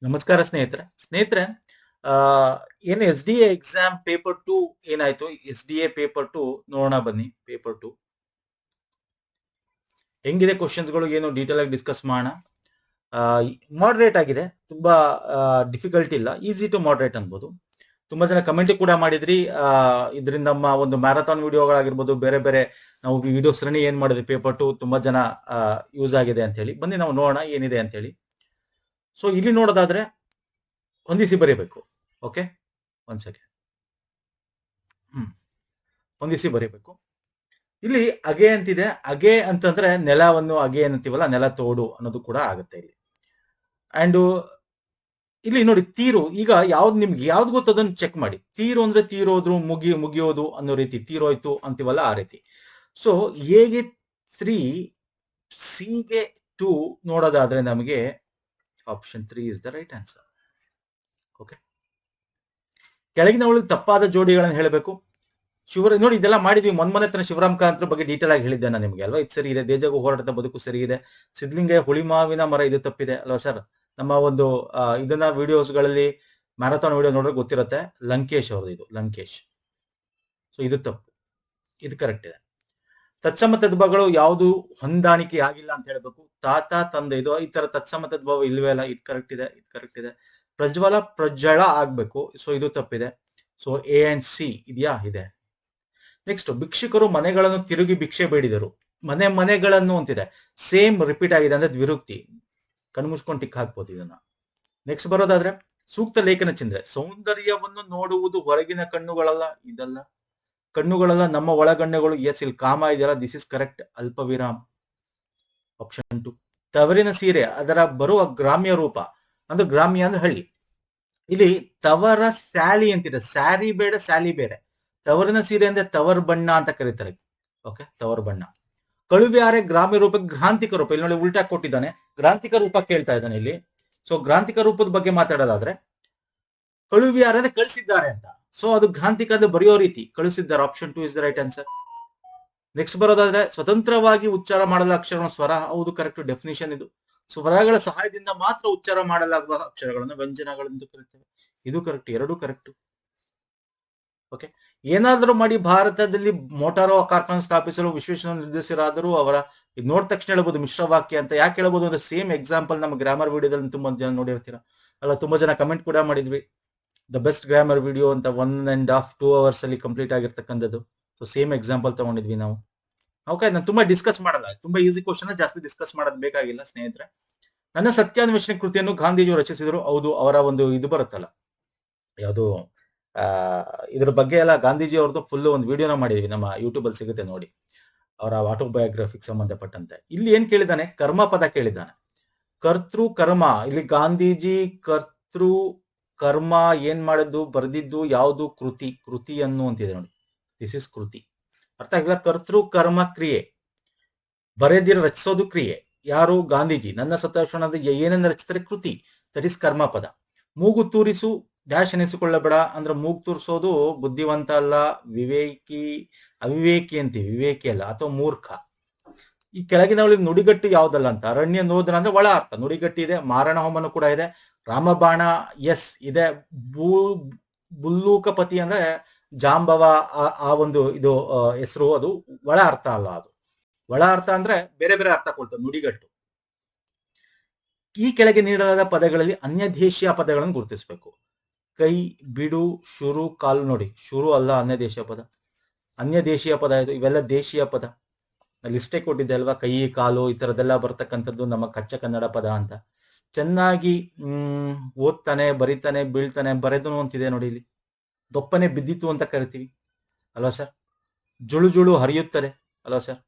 ನಮಸ್ಕಾರ ಸ್ನೇಹಿತರೆ ಆ ಏನು S D A exam paper 2 ಏನಾಯ್ತು. ಎಸ್ ಡಿ ಎ ಪೇಪರ್ 2 ನೋಡೋಣ ಬನ್ನಿ. ಪೇಪರ್ 2 ಹೆಂಗಿದೆ ಕ್ವಶನ್ಸ್ಗಳು ಏನು ಡೀಟೇಲ್ ಆಗಿ ಡಿಸ್ಕಸ್ ಮಾಡೋಣ. ಮಾಡರೇಟ್ ಆಗಿದೆ, ತುಂಬಾ ಡಿಫಿಕಲ್ಟ್ ಇಲ್ಲ, ಈಸಿ ಟು ಮಾಡರೇಟ್ ಅನ್ಬೋದು. ತುಂಬಾ ಜನ ಕಮೆಂಟ್ ಕೂಡ ಮಾಡಿದ್ರಿ. ಇದರಿಂದ ನಮ್ಮ ಒಂದು ಮ್ಯಾರಥಾನ್ ವಿಡಿಯೋಗಳಾಗಿರ್ಬೋದು, ಬೇರೆ ಬೇರೆ ನಾವು ವಿಡಿಯೋ ಸರಣಿ ಏನ್ ಮಾಡಿದ್ವಿ ಪೇಪರ್ 2 ತುಂಬಾ ಜನ ಯೂಸ್ ಆಗಿದೆ ಅಂತ ಹೇಳಿ. ಬನ್ನಿ ನಾವು ನೋಡೋಣ ಏನಿದೆ ಅಂತ ಹೇಳಿ. ಸೊ ಇಲ್ಲಿ ನೋಡೋದಾದ್ರೆ ಹೊಂದಿಸಿ ಬರೀಬೇಕು. ಓಕೆ, ಒಂದ್ ಸೆಕೆಂಡ್. ಹೊಂದಿಸಿ ಬರೀಬೇಕು. ಇಲ್ಲಿ ಅಗೆ ಅಂತಿದೆ. ಅಗೆ ಅಂತಂದ್ರೆ ನೆಲವನ್ನು ಅಗೆ ಅಂತೀವಲ್ಲ, ನೆಲ ತೋಡು ಅನ್ನೋದು ಕೂಡ ಆಗುತ್ತೆ ಇಲ್ಲಿ. ಅಂಡ್ ಇಲ್ಲಿ ನೋಡಿ ತೀರು. ಈಗ ಯಾವ್ದು ನಿಮ್ಗೆ ಯಾವ್ದು ಗೊತ್ತು ಅದನ್ನು ಚೆಕ್ ಮಾಡಿ. ತೀರು ಅಂದ್ರೆ ತೀರೋದ್ರು, ಮುಗಿಯೋದು ಅನ್ನೋ ರೀತಿ, ತೀರೋಯ್ತು ಅಂತೀವಲ್ಲ ಆ ರೀತಿ. ಸೊ ಎಗೆ 3, ಸಿಗೆ 2 ನೋಡೋದಾದ್ರೆ ನಮಗೆ option 3 is the right answer. Okay, ಕೆಳಗಿನವಳು ತಪ್ಪಾದ ಜೋಡಿಗಳನ್ನು ಹೇಳಬೇಕು. ನೋಡಿ ಇದೆಲ್ಲ ಮಾಡಿದ್ವಿ. ಮೊನ್ನೆ ತನ ಶಿವರಾಮ್ ಕಾಂತ್ರ ಬಗ್ಗೆ ಡೀಟೇಲ್ ಆಗಿ ಹೇಳಿದ್ದೆ ನಾನು ನಿಮ್ಗೆ ಅಲ್ವಾ. ಇದು ಸರಿ ಇದೆ. ದೇಜಗು ಹೋರಾಟದ ಬದುಕು ಸರಿ ಇದೆ. ಸಿದ್ಲಿಂಗ ಹುಳಿಮಾವಿನ ಮರ ಇದು ತಪ್ಪಿದೆ ಅಲ್ವಾ ಸರ್. ನಮ್ಮ ಒಂದು ಇದನ್ನ ವಿಡಿಯೋಸ್ಗಳಲ್ಲಿ ಮ್ಯಾರಥಾನ್ ವಿಡಿಯೋ ನೋಡ್ರೆ ಗೊತ್ತಿರುತ್ತೆ. ಲಂಕೇಶ್ ಅವ್ರದ್ದು ಇದು, ಲಂಕೇಶ್. ಸೊ ಇದು ತಪ್ಪು, ಇದು ಕರೆಕ್ಟ್ ಇದೆ. ತತ್ಸಮ ತದ್ಭವಗಳು ಯಾವುದು ಹೊಂದಾಣಿಕೆ ಆಗಿಲ್ಲ ಅಂತ ಹೇಳ್ಬೇಕು. ತಾತ ತಂದೆ ಇದು ಈ ತರ ತತ್ಸಮ ತದ್ಭವ ಇಲ್ವೇ ಇಲ್ಲ. ಇದು ಕರೆಕ್ಟ್ ಇದೆ, ಇದು ಕರೆಕ್ಟ್ ಇದೆ. ಪ್ರಜ್ವಲ ಪ್ರಜ್ವಳ ಆಗ್ಬೇಕು. ಸೊ ಇದು ತಪ್ಪಿದೆ. ಸೊ ಎ ಅಂಡ್ ಸಿ ಇದೆಯಾ? ಇದೆ. ನೆಕ್ಸ್ಟ್, ಭಿಕ್ಷುಕರು ಮನೆಗಳನ್ನು ತಿರುಗಿ ಭಿಕ್ಷೆ ಬೇಡಿದರು. ಮನೆಗಳನ್ನು ಅಂತಿದೆ, ಸೇಮ್ ರಿಪೀಟ್ ಆಗಿದೆ ಅಂದ್ರೆ ದ್ವಿರುಕ್ತಿ. ಕಣ್ಮುಚ್ಕೊಂಡು ಟಿಕ್ ಹಾಕ್ಬೋದು ಇದನ್ನ. ನೆಕ್ಸ್ಟ್ ಬರೋದಾದ್ರೆ ಸೂಕ್ತ ಲೇಖನ ಚಿಂದ್ರೆ, ಸೌಂದರ್ಯವನ್ನು ನೋಡುವುದು ಹೊರಗಿನ ಕಣ್ಣುಗಳಲ್ಲ, ಇದಲ್ಲ. ಕಣ್ಣುಗಳಲ್ಲ, ನಮ್ಮ ಒಳಗಣ್ಣುಗಳು. ಎಸ್, ಇಲ್ಲಿ ಕಾಮ ಇದೆಯಲ್ಲ, ದಿಸ್ ಇಸ್ ಕರೆಕ್ಟ್. ಅಲ್ಪ ವಿರಾಮ್, ಆಪ್ಷನ್ 2. ತವರಿನ ಸೀರೆ ಅದರ ಬರುವ ಗ್ರಾಮ್ಯ ರೂಪ ಅಂದ್ರೆ, ಗ್ರಾಮ್ಯ ಅಂದ್ರೆ ಹಳ್ಳಿ. ಇಲ್ಲಿ ತವರ ಸ್ಯಾಲಿ ಅಂತಿದೆ. ಸ್ಯಾರಿ ಬೇಡ, ಸ್ಯಾಲಿ ಬೇರೆ. ತವರಿನ ಸೀರೆ ಅಂದ್ರೆ ತವರ್ ಬಣ್ಣ ಅಂತ ಕರೀತಾರೆ. ಓಕೆ, ತವರ್ ಬಣ್ಣ. ಕಳುವ್ಯಾರೆ ಗ್ರಾಮ್ಯ ರೂಪ, ಗ್ರಾಂಥಿಕ ರೂಪ. ಇಲ್ಲಿ ನೋಡಿ ಉಲ್ಟಾ ಕೊಟ್ಟಿದ್ದಾನೆ, ಗ್ರಾಂಥಿಕ ರೂಪ ಕೇಳ್ತಾ ಇದ್ದಾನೆ ಇಲ್ಲಿ. ಸೊ ಗ್ರಾಂಥಿಕ ರೂಪದ ಬಗ್ಗೆ ಮಾತಾಡೋದಾದ್ರೆ, ಕಳುವ್ಯಾರೆ ಅಂದ್ರೆ ಕಳಿಸಿದ್ದಾರೆ ಅಂತ. ಸೊ ಅದು ಗ್ರಾಂಥಿಕ ಅಂದ್ರೆ ಬರೆಯೋ ರೀತಿ, ಕಳಿಸಿದ್ದಾರೆ. Option 2 is the right answer. Next ಬರೋದಾದ್ರೆ, ಸ್ವತಂತ್ರವಾಗಿ ಉಚ್ಚಾರ ಮಾಡಲ ಅಕ್ಷರ ಸ್ವರ. ಹೌದು, ಕರೆಕ್ಟ್ ಡೆಫಿನಿಷನ್ ಇದು. ಸ್ವರಗಳ ಸಹಾಯದಿಂದ ಮಾತ್ರ ಉಚ್ಚಾರ ಮಾಡಲಾಗುವ ಅಕ್ಷರಗಳನ್ನು ವ್ಯಂಜನಗಳೆಂದು ಕರೀತೇವೆ. ಇದು ಕರೆಕ್ಟ್, ಎರಡೂ ಕರೆಕ್ಟ್. ಓಕೆ, ಏನಾದರೂ ಮಾಡಿ ಭಾರತದಲ್ಲಿ ಮೋಟಾರು ಕಾರ್ಖಾನೆ ಸ್ಥಾಪಿಸಲು ವಿಶ್ವೇಶ್ವರ ನಿರ್ದೇಶಕರಾದರೂ ಅವರ ಇದು ನೋಡಿದ ತಕ್ಷಣ ಹೇಳ್ಬೋದು ಮಿಶ್ರ ವಾಕ್ಯ ಅಂತ. ಯಾಕೆ ಹೇಳ್ಬೋದು ಅಂದ್ರೆ, ಸೇಮ್ ಎಕ್ಸಾಂಪಲ್ ನಮ್ಮ ಗ್ರಾಮರ್ ವಿಡಿಯೋದಲ್ಲಿ ತುಂಬಾ ಜನ ನೋಡಿರ್ತೀರಾ ಅಲ್ಲ. ತುಂಬಾ ಜನ ಕಮೆಂಟ್ ಕೂಡ ಮಾಡಿದ್ವಿ, ದ ಬೆಸ್ಟ್ ಗ್ರಾಮರ್ ವಿಡಿಯೋ ಅಂತ. 1.5-2 hours ಅಲ್ಲಿ ಕಂಪ್ಲೀಟ್ ಆಗಿರ್ತಕ್ಕಂಥದ್ದು. ಸೊ ಸೇಮ್ ಎಕ್ಸಾಂಪಲ್ ತಗೊಂಡಿದ್ವಿ ನಾವು. ಓಕೆ, ನಾನು ತುಂಬಾ ಡಿಸ್ಕಸ್ ಮಾಡಲ್ಲ, ತುಂಬಾ ಈಸಿ ಕ್ವಶನ್, ಜಾಸ್ತಿ ಡಿಸ್ಕಸ್ ಮಾಡೋದು ಬೇಕಾಗಿಲ್ಲ ಸ್ನೇಹಿತರೆ. ನನ್ನ ಸತ್ಯಾನ್ವೇಷಣೆ ಕೃತಿಯನ್ನು ಗಾಂಧೀಜಿಯವರು ರಚಿಸಿದರು. ಹೌದು, ಅವರ ಒಂದು ಇದು ಬರುತ್ತಲ್ಲ, ಯಾವುದು ಇದ್ರ ಬಗ್ಗೆ ಎಲ್ಲ ಗಾಂಧೀಜಿ ಅವ್ರದ್ದು ಫುಲ್ ಒಂದು ವಿಡಿಯೋನ ಮಾಡಿದ್ವಿ, ನಮ್ಮ ಯೂಟ್ಯೂಬ್ ಅಲ್ಲಿ ಸಿಗುತ್ತೆ ನೋಡಿ, ಅವರ ಆಟೋಬಯೋಗ್ರಫಿಗೆ ಸಂಬಂಧಪಟ್ಟಂತೆ. ಇಲ್ಲಿ ಏನ್ ಕೇಳಿದ್ದಾನೆ? ಕರ್ಮ ಪದ ಕೇಳಿದ್ದಾನೆ. ಕರ್ತೃ ಕರ್ಮ. ಇಲ್ಲಿ ಗಾಂಧೀಜಿ ಕರ್ತೃ ಕರ್ಮ ಏನ್ ಮಾಡಿದ್ದು, ಬರೆದಿದ್ದು ಯಾವುದು? ಕೃತಿ. ಕೃತಿಯನ್ನು ಅಂತಿದೆ ನೋಡಿ, ದಿಸ್ ಇಸ್ ಕೃತಿ. ಅರ್ಥ ಆಗಿಲ್ಲ? ಕರ್ತೃ ಕರ್ಮ ಕ್ರಿಯೆ, ಬರೆದಿರೋ ರಚಿಸೋದು ಕ್ರಿಯೆ. ಯಾರು? ಗಾಂಧೀಜಿ. ನನ್ನ ಸತ್ಯಾನ್ವೇಷಣೆ ಏನನ್ನ ರಚಿಸ್ತಾರೆ? ಕೃತಿ. ದಟ್ ಇಸ್ ಕರ್ಮ ಪದ. ಮೂಗು ತೂರಿಸು ಡ್ಯಾಶ್ ಎನಿಸಿಕೊಳ್ಳಬೇಡ ಅಂದ್ರೆ, ಮೂಗು ತೂರಿಸೋದು ಬುದ್ಧಿವಂತ ಅಲ್ಲ, ಅವಿವೇಕಿ ಅಂತೀವಿ, ವಿವೇಕಿ ಅಲ್ಲ, ಅಥವಾ ಮೂರ್ಖ. ಈ ಕೆಳಗಿನವಳಿ ನುಡಿಗಟ್ಟು ಯಾವ್ದಲ್ಲ ಅಂತ. ಅರಣ್ಯ ನೋದನ ಅಂದ್ರೆ ಒಳ ಅರ್ಥ, ನುಡಿಗಟ್ಟು ಇದೆ. ಮಾರಣ ಹೋಮನು ಕೂಡ ಇದೆ. ರಾಮಬಾಣ ಎಸ್ ಇದೆ. ಬುಲ್ಲೂಕಪತಿ ಅಂದ್ರೆ ಜಾಂಬವ, ಆ ಒಂದು ಇದು ಹೆಸರು, ಅದು ಒಳ ಅರ್ಥ ಅಲ್ಲ. ಅದು ಒಳ ಅರ್ಥ ಅಂದ್ರೆ ಬೇರೆ ಬೇರೆ ಅರ್ಥ ಕೊಡ್ತದೆ ನುಡಿಗಟ್ಟು. ಈ ಕೆಳಗೆ ನೀಡಲಾದ ಪದಗಳಲ್ಲಿ ಅನ್ಯ ದೇಶೀಯ ಪದಗಳನ್ನು ಗುರುತಿಸಬೇಕು. ಕೈ, ಬಿಡು, ಶುರು, ಕಾಲು. ನೋಡಿ, ಶುರು ಅಲ್ಲ, ಅನ್ಯ ದೇಶೀಯ ಪದ. ಅನ್ಯ ದೇಶೀಯ ಪದ ಇದು. ಇವೆಲ್ಲ ದೇಶೀಯ ಪದ. ಲಿಸ್ಟೇ ಕೊಟ್ಟಿದ್ದೆ ಅಲ್ವಾ, ಕೈ, ಕಾಲು ಈ ತರದೆಲ್ಲ ಬರ್ತಕ್ಕಂಥದ್ದು ನಮ್ಮ ಕಚ್ಚಾ ಕನ್ನಡ ಪದ ಅಂತ. ಚೆನ್ನಾಗಿ ಓದ್ತಾನೆ, ಬರಿತಾನೆ, ಬೀಳ್ತಾನೆ, ಬರೆದನು ಅಂತಿದೆ ನೋಡಿ ಇಲ್ಲಿ. ದೊಪ್ಪನೆ ಬಿದ್ದಿತ್ತು ಅಂತ ಕರಿತೀವಿ ಅಲ್ವಾ ಸರ್. ಜುಳು ಜುಳು ಹರಿಯುತ್ತದೆ ಅಲ್ವಾ ಸರ್.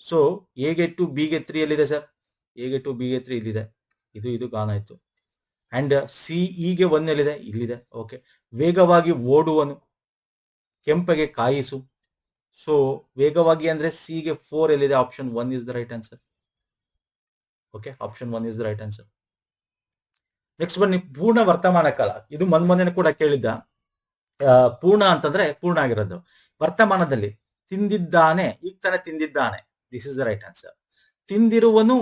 ಸೊ ಎಗೆ 2 ಬಿಗೆ 3 ಎಲ್ಲಿದೆ ಸರ್? ಎಗೆ 2 ಬಿಗೆ 3 ಇಲ್ಲಿದೆ. ಇದು ಗಾನ ಆಯ್ತು. ಅಂಡ್ ಸಿ ಇಗೆ 1 ಎಲ್ಲಿದೆ? ಇಲ್ಲಿದೆ. ಓಕೆ, ವೇಗವಾಗಿ ಓಡುವನು, ಕೆಂಪಗೆ ಕಾಯಿಸು. ಸೊ ವೇಗವಾಗಿ ಅಂದ್ರೆ ಸಿಗೆ 4 ಎಲ್ಲಿದೆ? Option 1 is the right answer. Okay, option 1 is the right answer. Next ಬನ್ನಿ, ಪೂರ್ಣ ವರ್ತಮಾನ ಕಾಲ. ಇದು ಮೊನ್ನೆ ಕೂಡ ಕೇಳಿದ್ದ. ಪೂರ್ಣ ಅಂತಂದ್ರೆ ಪೂರ್ಣ ಆಗಿರೋದು. ವರ್ತಮಾನದಲ್ಲಿ ತಿಂದಿದ್ದಾನೆ, ಈಗ ತಾನೇ ತಿಂದಿದ್ದಾನೆ. This is the right answer. ತಿಂದಿರುವನು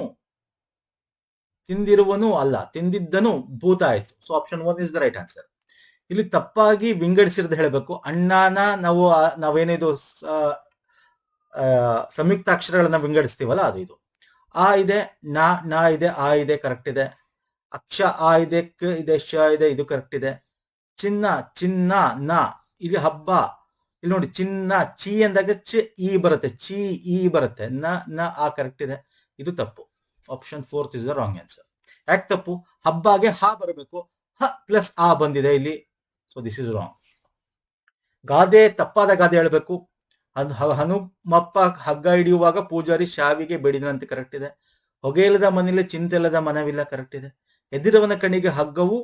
ತಿಂದಿರುವನು ಅಲ್ಲ, ತಿಂದಿದ್ದನು ಭೂತ ಆಯ್ತು. So option 1 is the right answer. ಇಲ್ಲಿ ತಪ್ಪಾಗಿ ವಿಂಗಡಿಸಿರೋದು ಹೇಳಬೇಕು. ಅಣ್ಣನ ನಾವೇನಿದು ಸಂಯುಕ್ತ ಅಕ್ಷರಗಳನ್ನ ವಿಂಗಡಿಸ್ತೀವಲ್ಲ, ಅದು ಇದು. ಆ ಇದೆ, ನಾ ಇದೆ, ಆ ಇದೆ, ಕರೆಕ್ಟ್ ಇದೆ. ಅಕ್ಷ ಆ ಇದೆ, ಕ ಇದೆ, ಶ ಇದೆ, ಇದು ಕರೆಕ್ಟ್ ಇದೆ. ಚಿನ್ನ ನ, ಇಲ್ಲಿ ಹಬ್ಬ, ಇಲ್ಲಿ ನೋಡಿ ಚಿನ್ನ, ಚಿ ಅಂದಾಗ ಚ ಇ ಬರುತ್ತೆ, ಚಿ ಇ ಬರುತ್ತೆ, ನ ಆ ಕರೆಕ್ಟ್ ಇದೆ. ಇದು ತಪ್ಪು. Option 4 is the wrong answer. ಯಾಕೆ ತಪ್ಪು? ಹಬ್ಬಗೆ ಹ ಬರಬೇಕು, ಹ ಪ್ಲಸ್ ಆ ಬಂದಿದೆ ಇಲ್ಲಿ. So this is wrong. ಗಾದೆ, ತಪ್ಪಾದ ಗಾದೆ ಹೇಳಬೇಕು. ಹನುಮಪ್ಪ ಹಗ್ಗ ಹಿಡಿಯುವಾಗ ಪೂಜಾರಿ ಶಾವಿಗೆ ಬೇಡಿದಂತೆ ಕರೆಕ್ಟ್ ಇದೆ. ಹೊಗೆಯಿಲ್ಲದ ಮನೆಯಲ್ಲಿ ಚಿಂತೆಲ್ಲದ ಮನವಿಲ್ಲ ಕರೆಕ್ಟ್ ಇದೆ. ಎದಿರವನ ಕಣ್ಣಿಗೆ ಹಗ್ಗವು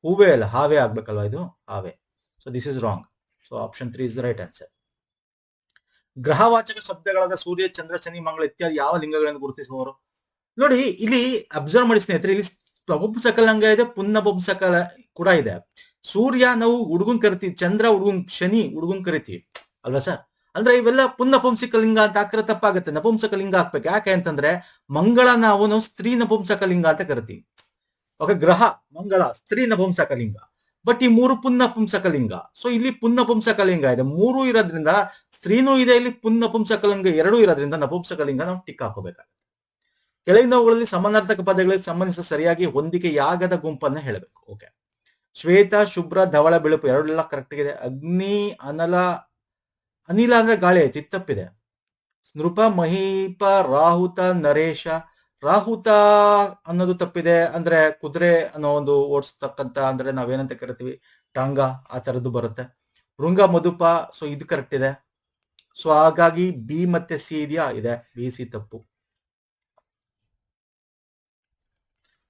ಹೂವೇ ಅಲ್ಲ, ಹಾವೇ ಆಗ್ಬೇಕಲ್ವಾ, ಇದು ಹಾವೇ. So this is wrong. So option 3 is the right answer. ಗ್ರಹವಾಚಕ ಶಬ್ದಗಳಾದ ಸೂರ್ಯ, ಚಂದ್ರ, ಶನಿ, ಮಂಗಳ ಇತ್ಯಾದಿ ಯಾವ ಲಿಂಗಗಳನ್ನು ಗುರುತಿಸುವವರು? ನೋಡಿ, ಇಲ್ಲಿ ಅಬ್ಸರ್ವ್ ಮಾಡಿ ಸ್ನೇಹಿತರೆ, ಇಲ್ಲಿ ನಪುಂಸಕಲಿಂಗ ಇದೆ, ಪುನ್ನಪುಂಸಕಲ ಕೂಡ ಇದೆ. ಸೂರ್ಯ ನಾವು ಹುಡುಗನ್ ಕರಿತೀವಿ, ಚಂದ್ರ ಹುಡುಗನ್, ಶನಿ ಹುಡುಗನ್ ಕರಿತೀವಿ ಅಲ್ವಾ ಸರ್? ಅಂದ್ರೆ ಇವೆಲ್ಲ ಪುನ್ನಪುಂಸಕಲಿಂಗ ಅಂತ ಹಾಕಿದ್ರೆ ತಪ್ಪಾಗುತ್ತೆ. ನಪುಂಸಕಲಿಂಗ ಹಾಕ್ಬೇಕು. ಯಾಕೆ ಅಂತಂದ್ರೆ ಮಂಗಳ ನಾವು ಸ್ತ್ರೀ ನಪುಂಸಕಲಿಂಗ ಅಂತ ಕರಿತೀವಿ. ಓಕೆ, ಗ್ರಹ ಮಂಗಳ ಸ್ತ್ರೀ ನಪುಂಸಕಲಿಂಗ. ಬಟ್ ಈ 3 ಪುನ್ನಪುಂಸಕಲಿಂಗ. ಸೊ ಇಲ್ಲಿ ಪುನ್ನಪುಂಸಕಲಿಂಗ ಇದೆ, 3 ಇರೋದ್ರಿಂದ ಸ್ತ್ರೀನೂ ಇದೆ, ಇಲ್ಲಿ ಪುನ್ನಪುಂಸಕಲಿಂಗ 2 ಇರೋದ್ರಿಂದ ನಪುಂಸಕಲಿಂಗ ನಾವು ಟಿಕ್ ಹಾಕೋಬೇಕಾಗುತ್ತೆ. ಕೆಳಗಿನವುಗಳಲ್ಲಿ ಸಮಾನಾರ್ಥಕ ಪದಗಳಿಗೆ ಸಂಬಂಧಿಸಿದ ಸರಿಯಾಗಿ ಹೊಂದಿಕೆಯಾಗದ ಗುಂಪನ್ನ ಹೇಳಬೇಕು. ಓಕೆ, ಶ್ವೇತ, ಶುಭ್ರ, ಧವಳ, ಬಿಳುಪು ಎರಡೆಲ್ಲ ಕರೆಕ್ಟ್ ಇದೆ. ಅಗ್ನಿ, ಅನಿಲ ಅಂದ್ರೆ ಗಾಳಿ ಆಯ್ತು, ಇದು ತಪ್ಪಿದೆ. ನೃಪ, ಮಹೀಪ, ರಾಹುತ, ನರೇಶ. ರಾಹುತ ಅನ್ನೋದು ತಪ್ಪಿದೆ. ಅಂದ್ರೆ ಕುದುರೆ ಅನ್ನೋ ಒಂದು ಓಡಿಸ್ತಕ್ಕಂತ, ಅಂದ್ರೆ ನಾವೇನಂತ ಕರಿತೀವಿ, ಟಾಂಗ, ಆ ತರದ್ದು ಬರುತ್ತೆ. ಭೃಂಗ, ಮಧುಪ. ಸೊ ಇದು ಕರೆಕ್ಟ್ ಇದೆ. ಸೊ ಹಾಗಾಗಿ ಬಿ ಮತ್ತೆ ಸಿ ಇದೆಯಾ? ಇದೆ. ಬಿ, ಸಿ ತಪ್ಪು.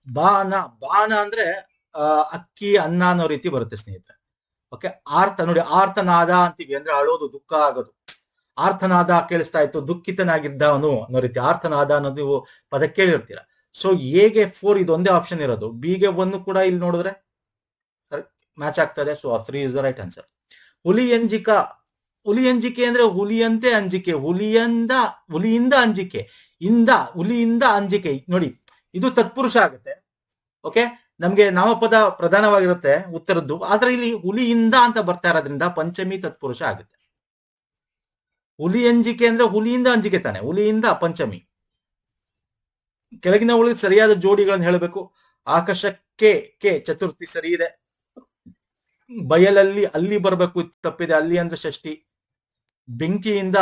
ಬಾನ ಅಂದ್ರೆ ಅಕ್ಕಿ, ಅನ್ನ ಅನ್ನೋ ರೀತಿ ಬರುತ್ತೆ ಸ್ನೇಹಿತರೆ. ಓಕೆ, ಆರ್ತ ನೋಡಿ, ಆರ್ತನಾದ ಅಂತೀವಿ, ಅಂದ್ರೆ ಅಳೋದು, ದುಃಖ ಆಗೋದು. ಆರ್ತನಾದ ಕೇಳಿಸ್ತಾ ಇತ್ತು, ದುಃಖಿತನಾಗಿದ್ದವನು ಅನ್ನೋ ರೀತಿ ಆರ್ತನಾದ ಅನ್ನೋದು ನೀವು ಪದ ಕೇಳಿರ್ತೀರ. ಸೊ ಎಗೆ 4 ಇದೊಂದೇ ಆಪ್ಷನ್ ಇರೋದು. ಬಿಗೆ 1 ಕೂಡ ಇಲ್ಲಿ ನೋಡಿದ್ರೆ ಮ್ಯಾಚ್ ಆಗ್ತದೆ. So 3 is the right answer. ಹುಲಿಯಂಜಿಕ, ಹುಲಿಯಂಜಿಕೆ ಅಂದ್ರೆ ಹುಲಿಯಂತೆ ಅಂಜಿಕೆ, ಹುಲಿಯಿಂದ ಅಂಜಿಕೆ, ಹುಲಿಯಿಂದ ಅಂಜಿಕೆ. ನೋಡಿ, ಇದು ತತ್ಪುರುಷ ಆಗುತ್ತೆ. ಓಕೆ, ನಮ್ಗೆ ನಾಮಪದ ಪ್ರಧಾನವಾಗಿರುತ್ತೆ ಉತ್ತರದ್ದು, ಆದ್ರೆ ಇಲ್ಲಿ ಹುಲಿಯಿಂದ ಅಂತ ಬರ್ತಾ ಇರೋದ್ರಿಂದ ಪಂಚಮಿ ತತ್ಪುರುಷ ಆಗುತ್ತೆ. ಹುಲಿ ಅಂಜಿಕೆ ಅಂದ್ರೆ ಹುಲಿಯಿಂದ ಅಂಜಿಕೆ ತಾನೆ, ಹುಲಿಯಿಂದ ಪಂಚಮಿ. ಕೆಳಗಿನ ಉಳಿದ ಸರಿಯಾದ ಜೋಡಿಗಳನ್ನು ಹೇಳಬೇಕು. ಆಕಾಶಕ್ಕೆ ಕೆ ಚತುರ್ಥಿ ಸರಿ ಇದೆ. ಬಯಲಲ್ಲಿ ಅಲ್ಲಿ ಬರಬೇಕು, ತಪ್ಪಿದೆ. ಅಲ್ಲಿ ಅಂದ್ರೆ ಷಷ್ಠಿ. ಬೆಂಕಿಯಿಂದ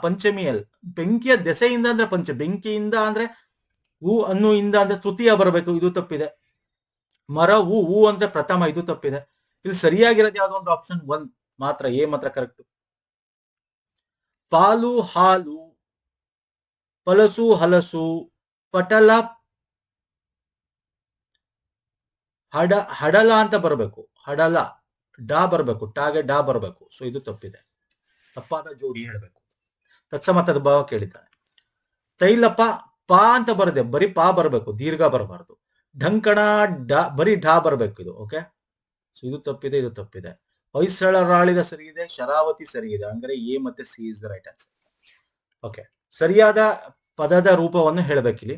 ಪಂಚಮಿಯಲ್ಲಿ, ಬೆಂಕಿಯ ದೆಸೆಯಿಂದ ಅಂದ್ರೆ ಪಂಚ, ಬೆಂಕಿಯಿಂದ ಅಂದ್ರೆ ಹೂ ಅನ್ನು ಇಂದ ಅಂದ್ರೆ ತೃತೀಯ ಬರಬೇಕು, ಇದು ತಪ್ಪಿದೆ. ಮರ ಹೂ ಅಂದ್ರೆ ಪ್ರಥಮ, ಇದು ತಪ್ಪಿದೆ. ಇಲ್ಲಿ ಸರಿಯಾಗಿರೋದು ಯಾವ್ದೋ ಒಂದು ಆಪ್ಷನ್ 1 ಮಾತ್ರ, ಎ ಮಾತ್ರ ಕರೆಕ್ಟ್. ಪಾಲು, ಹಾಲು, ಪಲಸು, ಹಲಸು, ಪಟಲ, ಹಡಲ ಅಂತ ಬರಬೇಕು. ಹಡಲ, ಡಾ ಬರಬೇಕು, ಟಾಗೆ ಡಾ ಬರಬೇಕು. ಸೊ ಇದು ತಪ್ಪಿದೆ. ತಪ್ಪಾದ ಜೋಡಿ ಹೇಳಬೇಕು. ತತ್ಸಮತದ ಭಾವ ಕೇಳಿದ್ದಾನೆ. ತೈಲಪ, ಪಾ ಅಂತ ಬರದೆ, ಬರೀ ಪಾ ಬರಬೇಕು, ದೀರ್ಘ ಬರಬಾರದು. ಢಂಕಣ, ಬರೀ ಢಾ ಬರಬೇಕು ಇದು. ಓಕೆ, ಸೊ ಇದು ತಪ್ಪಿದೆ, ಇದು ತಪ್ಪಿದೆ. ಹೊಯ್ಸಳರಾಳಿದ ಸರಿ ಇದೆ, ಶರಾವತಿ ಸರಿ ಇದೆ. ಅಂದ್ರೆ ಎ ಮತ್ತೆ C is the right answer. Okay, ಸರಿಯಾದ ಪದದ ರೂಪವನ್ನು ಹೇಳಬೇಕಿಲ್ಲಿ,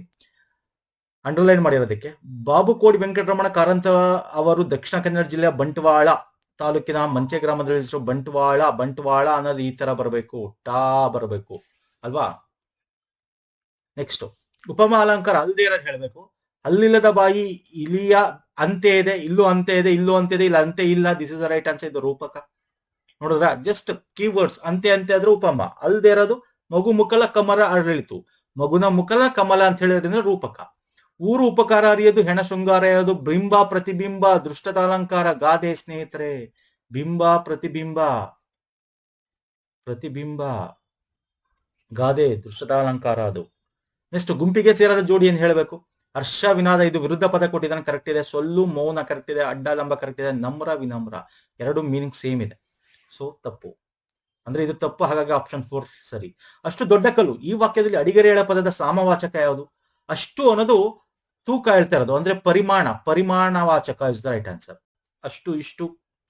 ಅಂಡರ್ಲೈನ್ ಮಾಡಿರೋದಕ್ಕೆ. ಬಾಬುಕೋಡಿ ವೆಂಕಟರಮಣ ಕಾರಂತ ಅವರು ದಕ್ಷಿಣ ಕನ್ನಡ ಜಿಲ್ಲೆಯ ಬಂಟ್ವಾಳ ತಾಲೂಕಿನ ಮಂಚೆ ಗ್ರಾಮದಲ್ಲಿ ಬಂಟ್ವಾಳ ಅನ್ನೋದು ಈ ತರ ಬರಬೇಕು, ಟಾ ಬರಬೇಕು ಅಲ್ವಾ. ನೆಕ್ಸ್ಟ್, ಉಪಮಾ ಅಲಂಕಾರ ಅಲ್ದೇ ಇರೋದು ಹೇಳಬೇಕು. ಅಲ್ಲಿಲ್ಲದ ಬಾಯಿ, ಇಲಿಯ ಅಂತೆ ಇದೆ, ಇಲ್ಲೂ ಅಂತೆ ಇದೆ, ಇಲ್ಲೂ ಅಂತೆ ಇದೆ, ಇಲ್ಲ ಅಂತೆ ಇಲ್ಲ. This is the right answer. ಇದು ರೂಪಕ. ನೋಡಿದ್ರ, ಜಸ್ಟ್ ಕೀವರ್ಡ್ಸ್. ಅಂತೆ ಆದ್ರೆ ಉಪಮ, ಅಲ್ದೇ ಇರೋದು ಮಗು ಮುಕಲ ಕಮಲ ಅರಳಿತು, ಮಗುನ ಮುಕಲ ಕಮಲ ಅಂತ ಹೇಳಿದ್ರಿಂದ ರೂಪಕ. ಊರು ಉಪಕಾರ ಅರಿಯೋದು, ಹೆಣ ಶೃಂಗಾರ ಅರಿಯೋದು, ಬಿಂಬ ಪ್ರತಿಬಿಂಬ, ದೃಷ್ಟದ ಅಲಂಕಾರ. ಗಾದೆ ಸ್ನೇಹಿತರೆ, ಬಿಂಬ ಪ್ರತಿಬಿಂಬ, ಗಾದೆ ದೃಷ್ಟದ ಅಲಂಕಾರ ಅದು. ನೆಕ್ಸ್ಟ್, ಗುಂಪಿಗೆ ಸೇರದ ಜೋಡಿ ಏನ್ ಹೇಳಬೇಕು. ಹರ್ಷ, ವಿನಾದ, ಇದು ವಿರುದ್ಧ ಪದ ಕೊಟ್ಟಿದ್ದಾನೆ, ಕರೆಕ್ಟ್ ಇದೆ. ಸೊಲ್ಲು, ಮೌನ ಕರೆಕ್ಟ್ ಇದೆ. ಅಡ್ಡ, ಲಂಬ ಕರೆಕ್ಟ್ ಇದೆ. ನಮ್ರ, ವಿನಮ್ರ ಎರಡು ಮೀನಿಂಗ್ ಸೇಮ್ ಇದೆ. ಸೊ ತಪ್ಪು, ಅಂದ್ರೆ ಇದು ತಪ್ಪು. ಹಾಗಾಗಿ ಆಪ್ಷನ್ 4 ಸರಿ. ಅಷ್ಟು ದೊಡ್ಡ ಕಲ್ಲು, ಈ ವಾಕ್ಯದಲ್ಲಿ ಅಡಿಗರೇಳ ಪದದ ಸಾಮವಾಚಕ ಯಾವುದು? ಅಷ್ಟು ಅನ್ನೋದು ತೂಕ ಹೇಳ್ತಾ ಇರೋದು, ಅಂದ್ರೆ ಪರಿಮಾಣವಾಚಕ ಇಸ್ ದ ರೈಟ್ ಆನ್ಸರ್. ಅಷ್ಟು, ಇಷ್ಟು